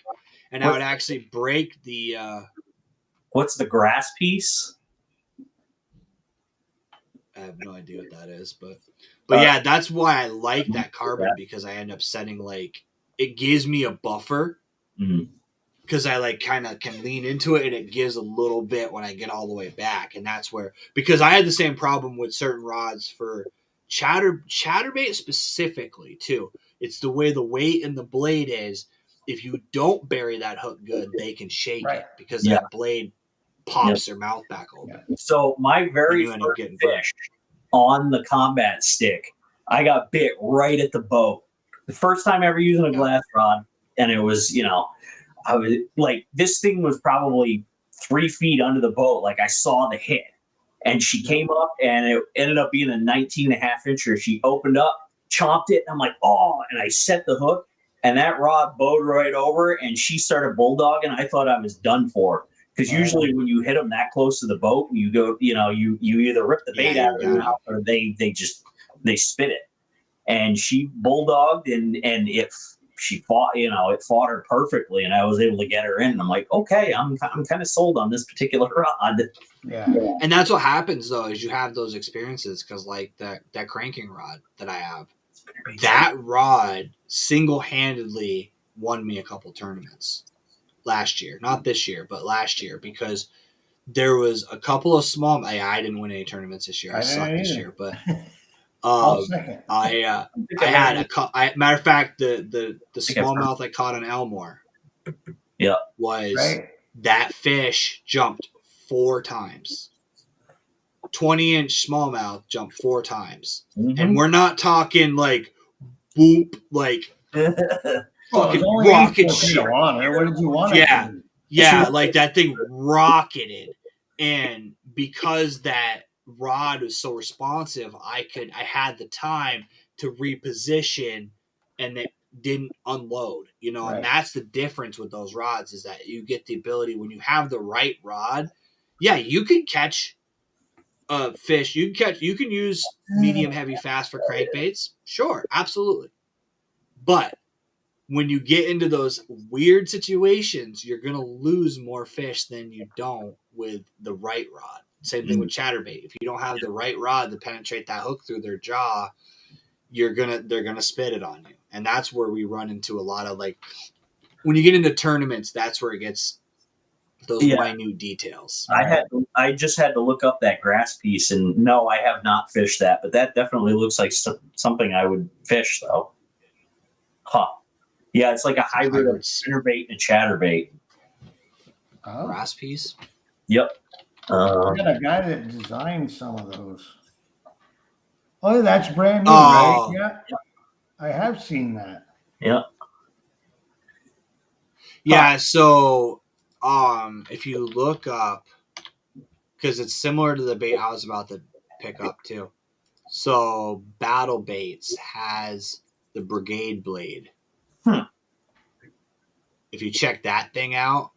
and I would actually break the. What's the grass piece? I have no idea what that is, but yeah, that's why I like that carbon because I end up setting like it gives me a buffer because I like kind of can lean into it and it gives a little bit when I get all the way back, and that's where because I had the same problem with certain rods for chatterbait specifically too. It's the way the weight and the blade is. If you don't bury that hook good, they can shake it because that blade pops their mouth back open. So my very first fish on the combat stick, I got bit right at the boat. The first time ever using a glass rod, and it was, I was like, this thing was probably 3 feet under the boat. Like I saw the hit, and she came up, and it ended up being a 19.5 incher. She opened up, chomped it, and I'm like, oh, and I set the hook, and that rod bowed right over, and she started bulldogging. I thought I was done for. Because usually when you hit them that close to the boat, you go, you either rip the bait out of their mouth or they spit it. And she bulldogged and she fought, it fought her perfectly, and I was able to get her in. And I'm like, okay, I'm kind of sold on this particular rod. Yeah. And that's what happens though, is you have those experiences because like that cranking rod that I have, that rod single-handedly won me a couple tournaments. Last year, not this year, but last year, because there was a couple of small. I didn't win any tournaments this year. I sucked this year, but I had a matter of fact the smallmouth I caught on Elmore. Was that fish jumped 4 times. 20-inch smallmouth jumped 4 times, and we're not talking like boop like. Fucking rocket ship. What did you want? Yeah, like that thing rocketed, and because that rod was so responsive, I had the time to reposition, and it didn't unload. And that's the difference with those rods is that you get the ability when you have the right rod. Yeah, you can catch a fish. You can use medium, heavy, fast for crankbaits. Sure, absolutely, but when you get into those weird situations, you're going to lose more fish than you don't with the right rod. Same thing with chatterbait. If you don't have the right rod to penetrate that hook through their jaw, they're going to spit it on you. And that's where we run into a lot of like, when you get into tournaments, that's where it gets those minute details. I just had to look up that grass piece, and no, I have not fished that, but that definitely looks like something I would fish though. Huh. Yeah, it's like a hybrid of spinnerbait and chatterbait. Grass piece? Yep. I got a guy that designed some of those. Oh, that's brand new, right? Yeah. I have seen that. Yeah. Yeah, so if you look up, because it's similar to the bait I was about to pick up too. So Battle Baits has the Brigade blade. If you check that thing out,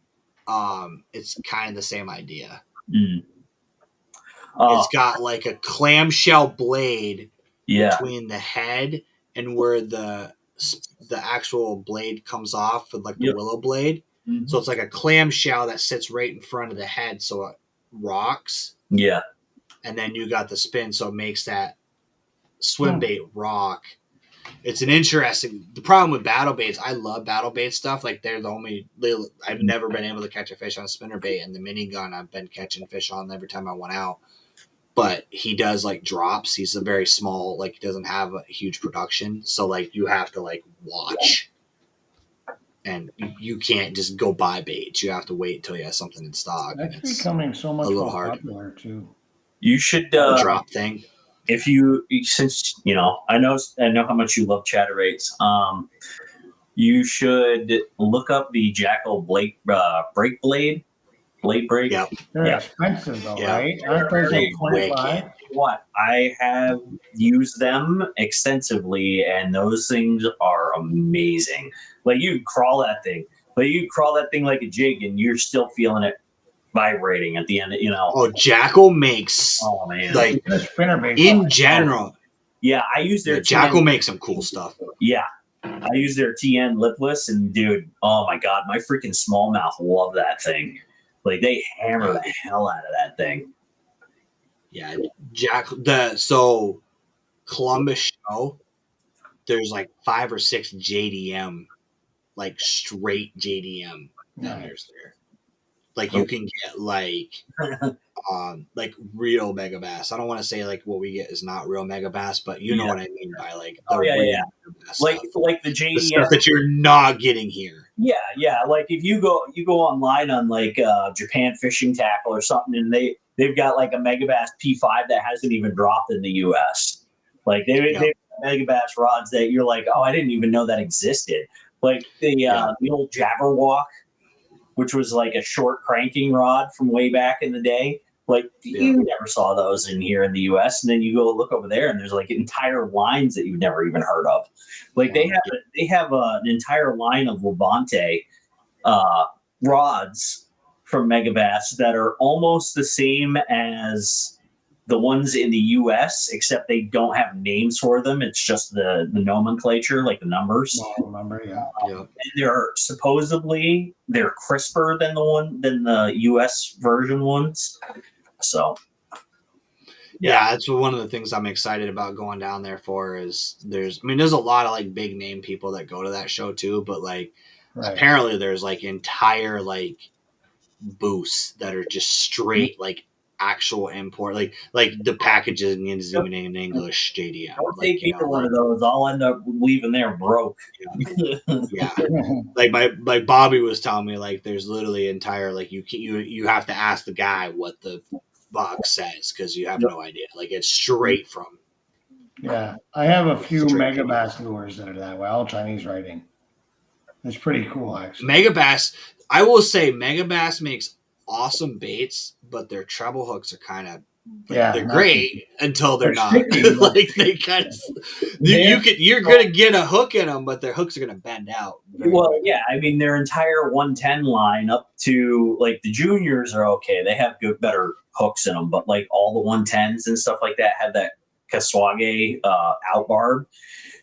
it's kind of the same idea. It's got like a clamshell blade between the head and where the actual blade comes off with like the willow blade. So it's like a clamshell that sits right in front of the head, so it rocks. Yeah. And then you got the spin, so it makes that swim bait rock. It's an interesting. The problem with battle baits, I love battle bait stuff. Like they're the only. I've never been able to catch a fish on a spinner bait, and the minigun I've been catching fish on every time I went out. But he does like drops. He's a very small. Like he doesn't have a huge production, so like you have to like watch, and you can't just go buy baits. You have to wait until you have something in stock. That's becoming so much more popular too. You should the drop thing. If since I know how much you love chatterbaits, you should look up the Jackal brake blade. They're expensive though, right? Aren't they like 25? what? I have used them extensively, and those things are amazing. Like you can crawl that thing, but you can crawl that thing like a jig, and you're still feeling it vibrating at the end. Oh, Jackal makes Oh man, like The spinner bait. in general. yeah. I use their Yeah, Jackal TN makes some cool stuff. Yeah, I use their TN lipless, and dude, oh my god, my freaking smallmouth love that thing. Like they hammer the hell out of that thing. Yeah, Columbus show. There's like 5 or 6 JDM, like straight JDM vendors there. Like you can get like real mega bass. I don't want to say like what we get is not real mega bass, but you know what I mean by like the real mega bass like stuff. like the The JDM. stuff that you're not getting here. Yeah. Like if you go online on like Japan Fishing Tackle or something, and they've got like a Megabass P5 that hasn't even dropped in the U.S. Like they've got Megabass rods that you're like, oh, I didn't even know that existed. Like the old Jabberwock, which was like a short cranking rod from way back in the day. Like you never saw those in here in the U.S. And then you go look over there, and there's like entire lines that you've never even heard of. Like they have an entire line of Levante rods from Megabass that are almost the same as the ones in the U.S., except they don't have names for them. It's just the nomenclature, like the numbers. Number, yeah. And they're crisper than the U.S. version ones. So, yeah, that's one of the things I'm excited about going down there for. Is there's a lot of like big name people that go to that show too, but like apparently there's like entire like booths that are just straight like actual import, like the packaging is in English JDM. Don't take me to one of those. I'll end up leaving there broke. Yeah. like Bobby was telling me, like there's literally entire like you have to ask the guy what the box says because you have no idea. Like it's straight from. Yeah, I have a few Megabass lures that are that way, all Chinese writing. It's pretty cool, actually. Megabass, I will say, Megabass makes awesome baits, but their treble hooks are kind of they're great until they're not. Like they kind of you're gonna get a hook in them, but their hooks are gonna bend out. Yeah, I mean their entire 110 line up to like the juniors are okay. They have better hooks in them, but like all the 110s and stuff like that have that Kasuage out barb.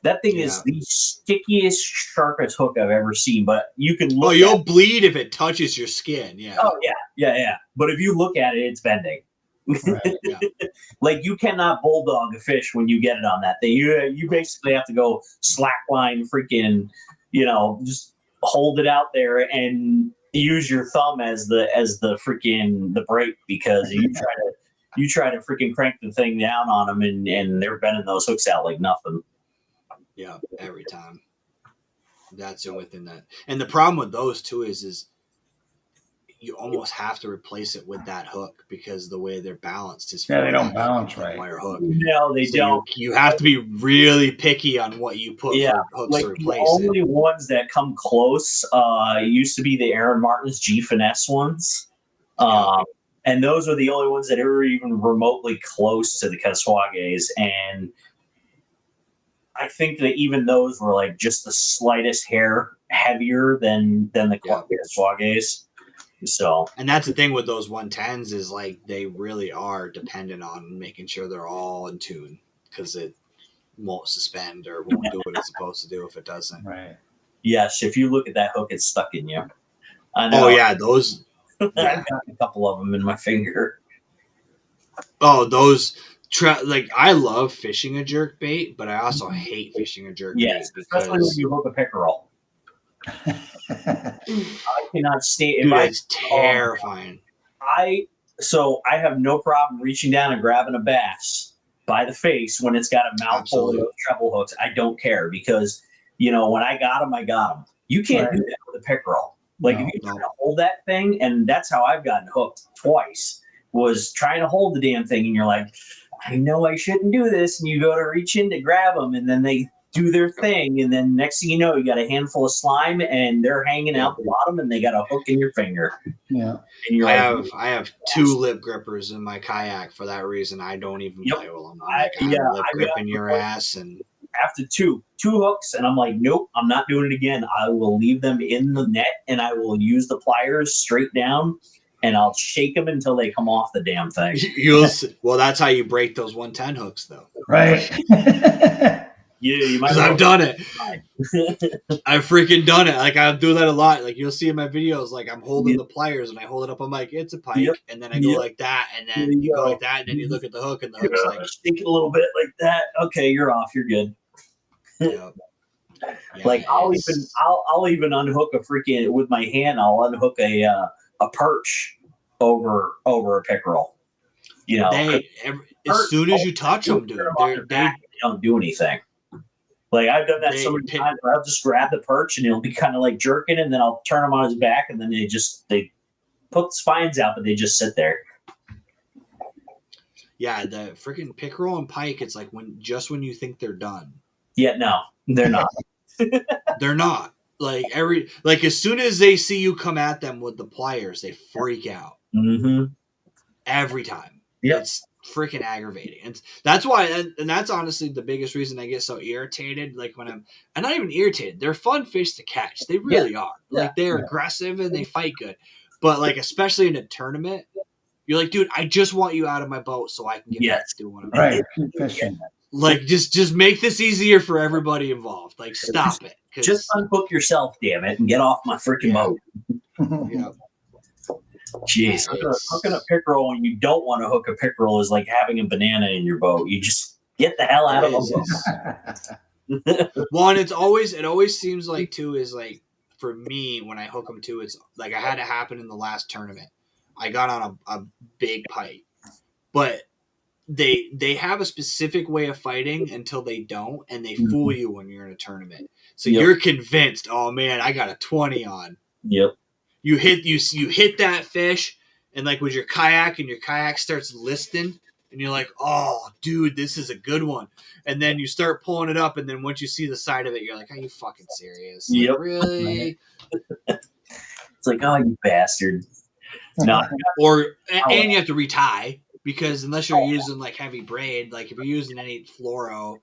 That thing is the stickiest, sharpest hook I've ever seen. But you can look. You'll bleed if it touches your skin. Yeah. Oh yeah. But if you look at it, it's bending. Right, yeah. Like you cannot bulldog a fish when you get it on that thing. You basically have to go slackline, freaking, just hold it out there and use your thumb as the freaking the brake, because you try to freaking crank the thing down on them and they're bending those hooks out like nothing. Yeah, every time. That's the only thing that, and the problem with those too is you almost have to replace it with that hook because the way they're balanced is they don't balance right. Wire hook. No, they don't. You have to be really picky on what you put for hooks to replace it. The only ones that come close used to be the Aaron Martin's G Finesse ones. And those are the only ones that are even remotely close to the Kasuages. And I think that even those were like just the slightest hair heavier than the Kasuages. So, and that's the thing with those 110s is like they really are dependent on making sure they're all in tune, because it won't suspend or won't do what it's supposed to do if it doesn't. Right. Yes, if you look at that hook, it's stuck in you. I know. Oh yeah, those. I've got a couple of them in my finger. Oh, those. Like I love fishing a jerk bait, but I also hate fishing a jerk bait because especially when you hook a pickerel. I cannot stay. Dude, it's terrifying. I have no problem reaching down and grabbing a bass by the face when it's got a mouthful of treble hooks. I don't care because when I got them, I got them. You can't do that with a pickerel. Like if you try to hold that thing, and that's how I've gotten hooked twice. Was trying to hold the damn thing, and you're like, I know I shouldn't do this, and you go to reach in to grab them, and then they do their thing, and then next thing you know, you got a handful of slime, and they're hanging out the bottom, and they got a hook in your finger. Yeah. And you're I have 2 lip grippers in my kayak for that reason. I don't even play with them. I'm lip gripping your ass, and after two hooks, and I'm like, nope, I'm not doing it again. I will leave them in the net, and I will use the pliers straight down, and I'll shake them until they come off the damn thing. you'll see. Well, that's how you break those 110 hooks, though. Right. Yeah, you might. Because I've done it. I've freaking done it. Like I do that a lot. Like you'll see in my videos, like I'm holding the pliers and I hold it up. I'm like, it's a pike, and then I go like that, and then you go like that, and then you look at the hook, and the hook's like, shake it a little bit like that. Okay, you're off. You're good. Yeah, like I'll even unhook a freaking with my hand. I'll unhook a perch over a pickerel. You know, as soon as you touch them, dude, they don't do anything. Like I've done that so many times where I'll just grab the perch and he'll be kind of like jerking, and then I'll turn him on his back, and then they put the spines out, but they just sit there. Yeah, the freaking pickerel and pike, it's like when you think they're done. Yeah, no, they're not. They're not. Like as soon as they see you come at them with the pliers, they freak out. Mm-hmm. Every time. Yep. It's freaking aggravating. And that's why, and that's honestly the biggest reason I get so irritated. Like when I'm not even irritated. They're fun fish to catch. They really are. Like they're aggressive and they fight good. But like, especially in a tournament, you're like, dude, I just want you out of my boat so I can get back to doing what I'm doing. Right. Fishing. Like just make this easier for everybody involved. Like stop it. Just unhook yourself, damn it, and get off my freaking boat. Yeah. Jeez, hooking a pickerel when you don't want to hook a pickerel is like having a banana in your boat. You just get the hell out of them. Well, and it always seems like too is like for me when I hook them too, it's like I had it happen in the last tournament. I got on a big pike, but they have a specific way of fighting until they don't, and they fool you when you're in a tournament. So you're convinced, oh man, I got a 20 on. Yep. You hit that fish, and like with your kayak, and your kayak starts listing, and you're like, oh, dude, this is a good one. And then you start pulling it up, and then once you see the side of it, you're like, are you fucking serious? Like, yep. Really? It's like, oh, you bastard. No. And you have to retie, because unless you're using like heavy braid, like if you're using any fluoro,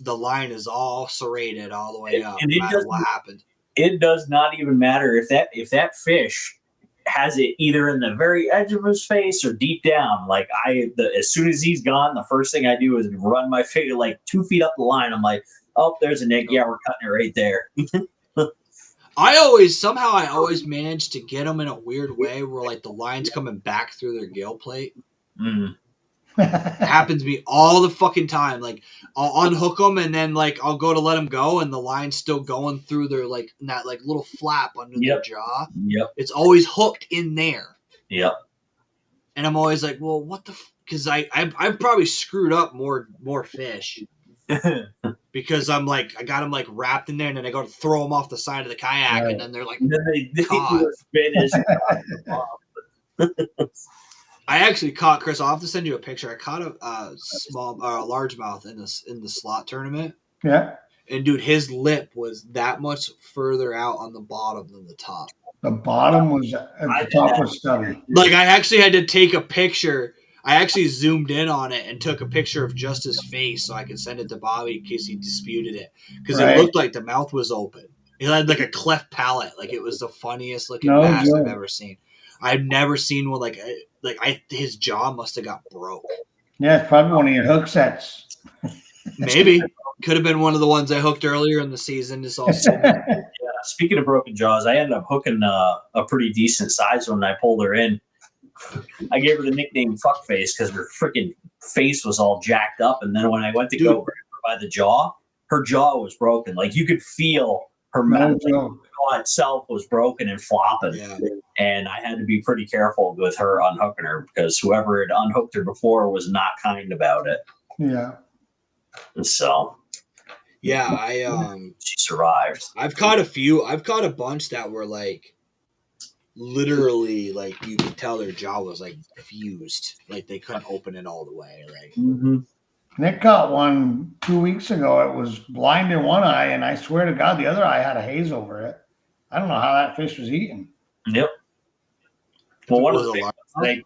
the line is all serrated all the way up, no matter what happened. It does not even matter if that fish has it either in the very edge of his face or deep down. Like as soon as he's gone, the first thing I do is run my finger like 2 feet up the line. I'm like, oh, there's a nick. Yeah, we're cutting it right there. I always manage to get them in a weird way where like the line's coming back through their gill plate. It happens to me all the fucking time. Like I'll unhook them and then like I'll go to let them go and the line's still going through their like that like little flap under their jaw. Yep. It's always hooked in there. Yep. And I'm always like, well, what the? Because I've probably screwed up more fish. Because I'm like I got them like wrapped in there and then I go to throw them off the side of the kayak and then they're like caught. I actually caught Chris. I'll have to send you a picture. I caught a largemouth in the slot tournament. Yeah. And dude, his lip was that much further out on the bottom than the top. The bottom was the top was stubby. Like I actually had to take a picture. I actually zoomed in on it and took a picture of just his face so I could send it to Bobby in case he disputed it. Because it looked like the mouth was open. It had like a cleft palate. Like it was the funniest looking bass I've ever seen. I've never seen one his jaw must have got broke. Yeah, it's probably one of your hook sets. Maybe. Could have been one of the ones I hooked earlier in the season. Just all speaking of broken jaws, I ended up hooking a pretty decent size one. I pulled her in. I gave her the nickname Fuckface because her freaking face was all jacked up. And then when I went to go by the jaw, her jaw was broken. Like you could feel her mouth. Jaw itself was broken and flopping. Yeah. And I had to be pretty careful with her unhooking her because whoever had unhooked her before was not kind about it. Yeah. So. Yeah, she survived. I've caught a bunch that were like literally like you could tell their jaw was like fused. Like they couldn't open it all the way. Like Nick caught one 2 weeks ago. It was blind in one eye, and I swear to God, the other eye had a haze over it. I don't know how that fish was eaten. Yep. If Well, it one of was the a big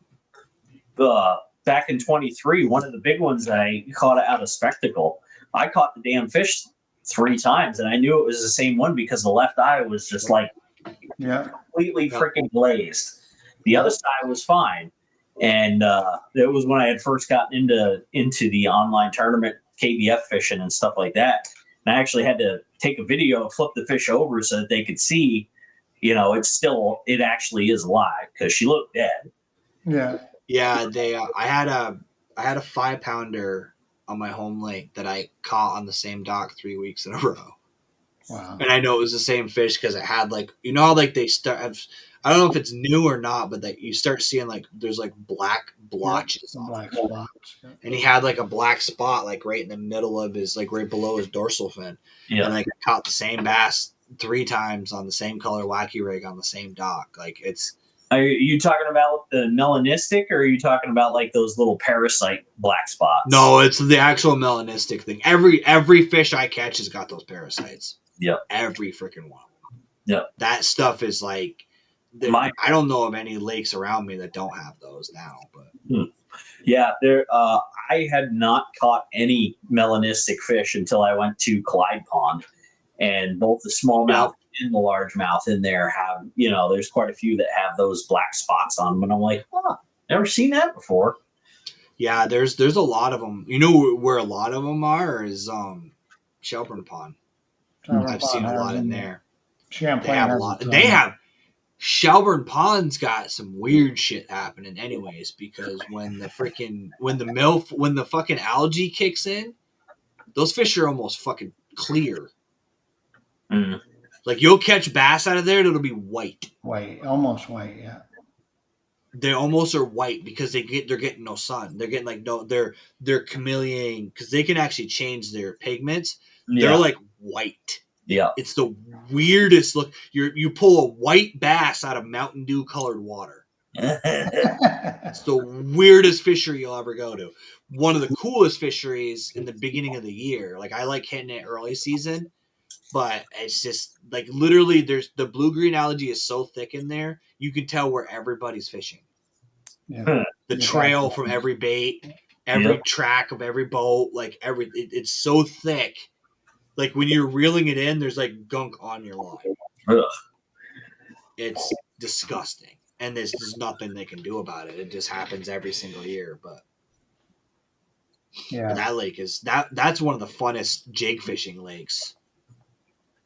large ones back in 23, one of the big ones I caught out of Spectacle. I caught the damn fish 3 times, and I knew it was the same one because the left eye was just like Yeah. completely Yeah. freaking glazed. The other side was fine, and it was when I had first gotten into the online tournament KBF fishing and stuff like that. And I actually had to take a video, flip the fish over so that they could see, it actually is live because she looked dead. Yeah. Yeah, I had a 5-pounder on my home lake that I caught on the same dock 3 weeks in a row. Wow. And I know it was the same fish because it had like they start. I don't know if it's new or not, but that you start seeing like there's like black blotches on Black it. spots. Yeah. And he had like a black spot like right in the middle of his like right below his dorsal fin. Yeah. And like I caught the same bass 3 times on the same color wacky rig on the same dock. Like it's. Are you talking about the melanistic, or are you talking about like those little parasite black spots? No, it's the actual melanistic thing. Every fish I catch has got those parasites. Yep. Every freaking one. Yep. That stuff is like, I don't know of any lakes around me that don't have those now. But yeah, there. I had not caught any melanistic fish until I went to Clyde Pond, and both the smallmouth and the largemouth in there have, there's quite a few that have those black spots on them, and I'm like, never seen that before. Yeah, there's a lot of them. You know where a lot of them are is Shelburne Pond. I've seen a lot in there. Champlain they have a lot. They have Shelburne Pond's got some weird shit happening, anyways. Because when the fucking algae kicks in, those fish are almost fucking clear. Mm. Like you'll catch bass out of there, and it'll be white. White, almost white, yeah. They almost are white because they're getting no sun. They're getting like they're chameleoning because they can actually change their pigments. Yeah. They're like white. Yeah, it's the weirdest look. You pull a white bass out of Mountain Dew colored water. It's the weirdest fishery you'll ever go to. One of the coolest fisheries in the beginning of the year. Like I like hitting it early season, but it's just like literally there's the blue-green algae is so thick in there, you can tell where everybody's fishing. Yeah. The trail from every bait, every track of every boat, like it's so thick. Like when you're reeling it in, there's like gunk on your line. Ugh. It's disgusting, and there's nothing they can do about it. It just happens every single year. But that lake is that's one of the funnest jig fishing lakes.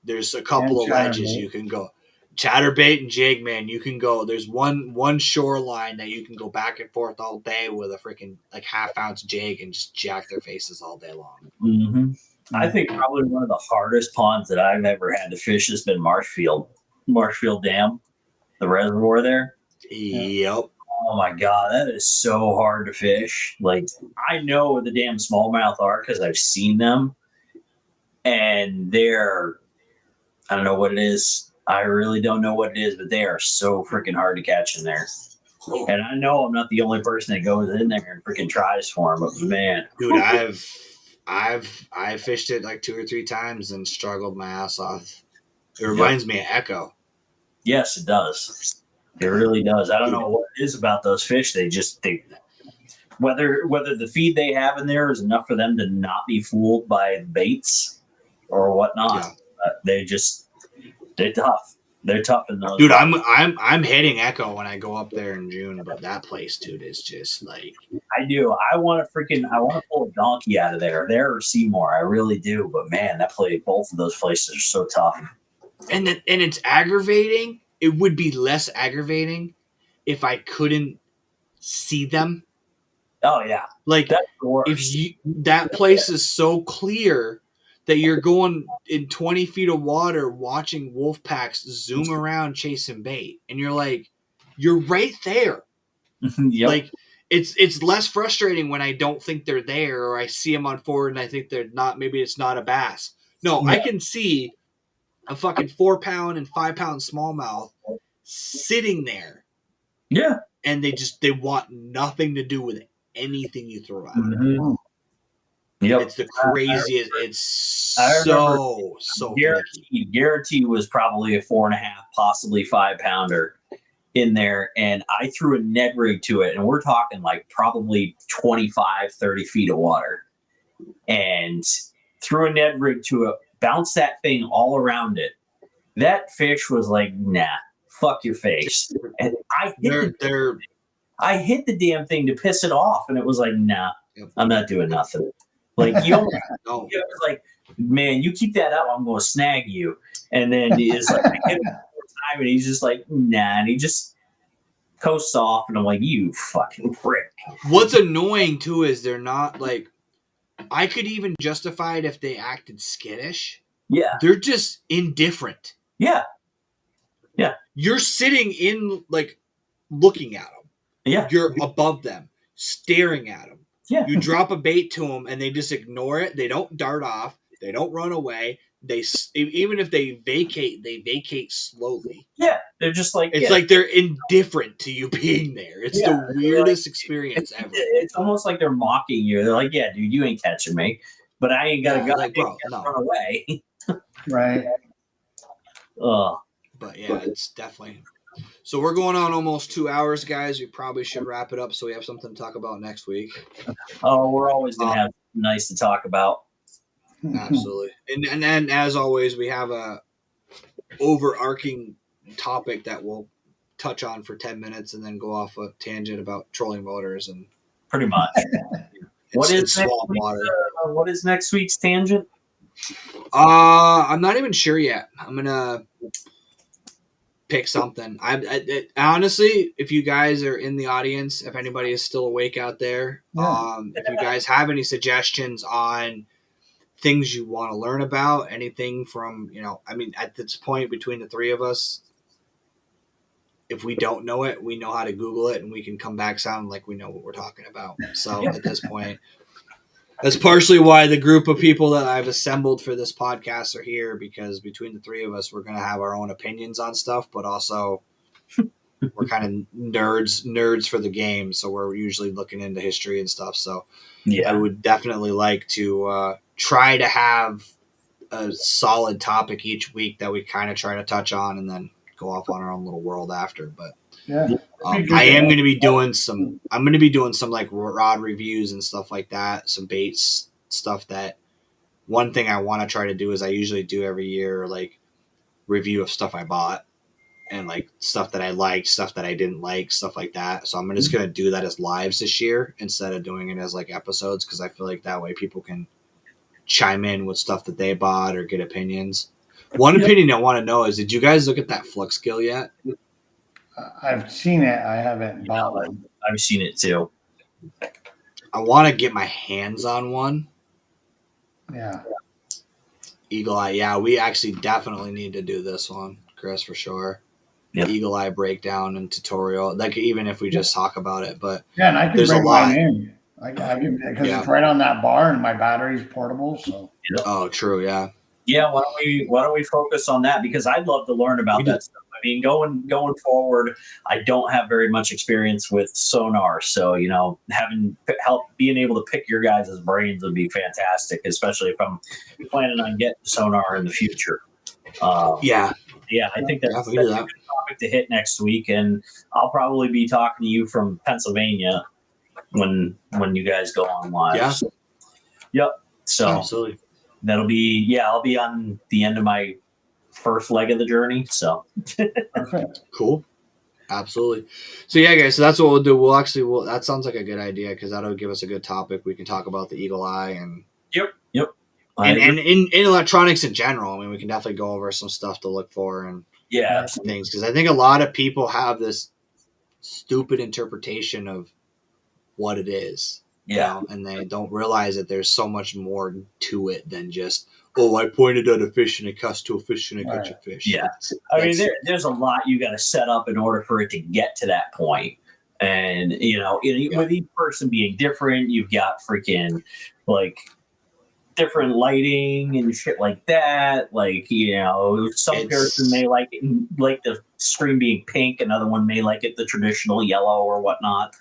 There's a couple of ledges you can go. Chatterbait and jig, man, you can go. There's one shoreline that you can go back and forth all day with a freaking like half-ounce jig and just jack their faces all day long. Mm-hmm. I think probably one of the hardest ponds that I've ever had to fish has been Marshfield Dam, the reservoir there. Yep. Oh my God, that is so hard to fish. Like I know where the damn smallmouth are because I've seen them, and they're, I don't know what it is. I really don't know what it is, but they are so freaking hard to catch in there. And I know I'm not the only person that goes in there and freaking tries for them, but man, dude, I've fished it like 2 or 3 times and struggled my ass off. It reminds me of Echo. Yes, it does. It really does. I don't know what it is about those fish. They whether the feed they have in there is enough for them to not be fooled by baits or whatnot. Yeah. They're tough. They're tough in those. Dude, I'm hitting Echo when I go up there in June, but that place, dude, is just like I do. I want to pull a donkey out of there or Seymour. I really do. But man, both of those places are so tough. And it's aggravating. It would be less aggravating if I couldn't see them. Oh yeah, like that's that place is so clear that you're going in 20 feet of water watching wolf packs zoom around chasing bait. And you're like, you're right there. Yep. Like, it's less frustrating when I don't think they're there or I see them on forward and I think they're not, maybe it's not a bass. No, I can see a fucking 4-pound and 5-pound smallmouth sitting there. Yep. It's the craziest. It's I remember so finicky. Guaranteed was probably a 4.5, possibly 5 pounder in there. And I threw a Ned rig to it. And we're talking like probably 25, 30 feet of water. And threw a Ned rig to it, bounced that thing all around it. That fish was like, nah, fuck your face. And I hit the damn thing to piss it off. And it was like, nah, I'm not doing nothing. Like, you almost, No. it was like, man, you keep that up, I'm going to snag you. And then it's like, I hit him one more time, and he's just like, nah. And he just coasts off. And I'm like, you fucking prick. What's annoying, too, is they're not like, I could even justify it if they acted skittish. Yeah. They're just indifferent. Yeah. Yeah. You're sitting in, like, looking at them. Yeah. You're above them, staring at them. Yeah. You drop a bait to them, and they just ignore it. They don't dart off. They don't run away. Even if they vacate slowly. Yeah. They're just like, it's like they're indifferent to you being there. It's the weirdest experience ever. It's almost like they're mocking you. They're like, yeah, dude, you ain't catching me, but I ain't got to go. Like, bro, no. Run away. Right. But yeah, it's definitely. So we're going on almost 2 hours, guys. We probably should wrap it up so we have something to talk about next week. Oh, we're always going to have nice to talk about. Absolutely. And then, as always, we have a overarching topic that we'll touch on for 10 minutes and then go off a tangent about trolling motors and pretty much. What is next week's tangent? I'm not even sure yet. I'm gonna pick something. I honestly, if you guys are in the audience, if anybody is still awake out there, if you guys have any suggestions on things you want to learn about, anything from, I mean, at this point between the three of us, if we don't know it, we know how to Google it and we can come back sounding like we know what we're talking about. So at this point, that's partially why the group of people that I've assembled for this podcast are here, because between the three of us, we're going to have our own opinions on stuff, but also we're kind of nerds for the game. So we're usually looking into history and stuff. So I would definitely like to try to have a solid topic each week that we kind of try to touch on and then go off on our own little world after. But I am going to be doing some like rod reviews and stuff like that, some baits stuff. That one thing I want to try to do is I usually do every year, like review of stuff I bought and like stuff that I liked, stuff that I didn't like, stuff like that. So I'm just going to do that as lives this year instead of doing it as like episodes, because I feel like that way people can chime in with stuff that they bought or get opinions. One opinion I want to know is, did you guys look at that Flux Gill yet? I've seen it. I haven't bought one. I've seen it too. I want to get my hands on one. Yeah. Eagle Eye. Yeah, we actually definitely need to do this one, Chris, for sure. Yep. Eagle Eye breakdown and tutorial. Like, even if we just talk about it, but and I can there's bring a lot. mine in. Because it's right on that bar and my battery's portable. So. Oh, true. Yeah. Yeah. Why don't we focus on that? Because I'd love to learn about that stuff. I mean, going forward, I don't have very much experience with sonar, so being able to pick your guys' brains would be fantastic, especially if I'm planning on getting sonar in the future. I think that's a good topic to hit next week, and I'll probably be talking to you from Pennsylvania when you guys go on live. Yeah. Yep. So absolutely, that'll be I'll be on the end of my first leg of the journey. So perfect. Cool. Absolutely. So yeah, guys, so that's what we'll do. That sounds like a good idea, because that'll give us a good topic. We can talk about the Eagle Eye and and in electronics in general. I mean, we can definitely go over some stuff to look for and things, because I think a lot of people have this stupid interpretation of what it is. And they don't realize that there's so much more to it than just, I pointed at a fish and it cast to a fish and I catch a fish. Yeah. I mean, there's a lot you got to set up in order for it to get to that point. And, with each person being different, you've got freaking like different lighting and shit like that. Like, some person may like the screen being pink, another one may like it the traditional yellow or whatnot.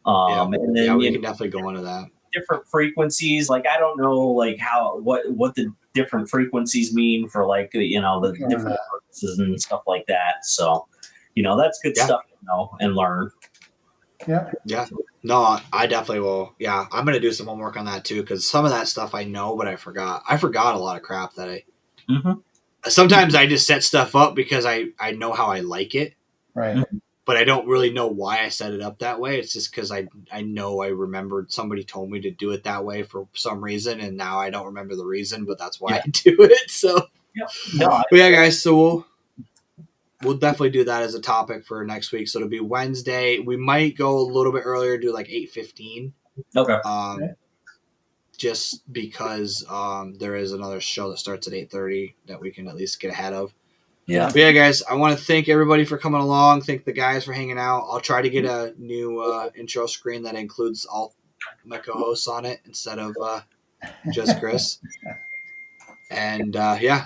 And then we can definitely go into that. different frequencies. Like I don't know like what the different frequencies mean for like the different purposes and stuff like that. So, that's good stuff to know and learn. Yeah. Yeah. No, I definitely will. Yeah, I'm gonna do some homework on that too, because some of that stuff I know, but I forgot. I forgot a lot of crap that I. Mm-hmm. Sometimes I just set stuff up because I know how I like it, Right. but I don't really know why I set it up that way. It's just because I know I remembered somebody told me to do it that way for some reason, and now I don't remember the reason, but that's why I do it. So, No, but yeah, guys. So we'll definitely do that as a topic for next week. So it'll be Wednesday. We might go a little bit earlier, do like 8:15. okay. Just because there is another show that starts at 8:30 that we can at least get ahead of. Yeah. But yeah, guys, I want to thank everybody for coming along. Thank the guys for hanging out. I'll try to get a new intro screen that includes all my co-hosts on it instead of just Chris. And yeah.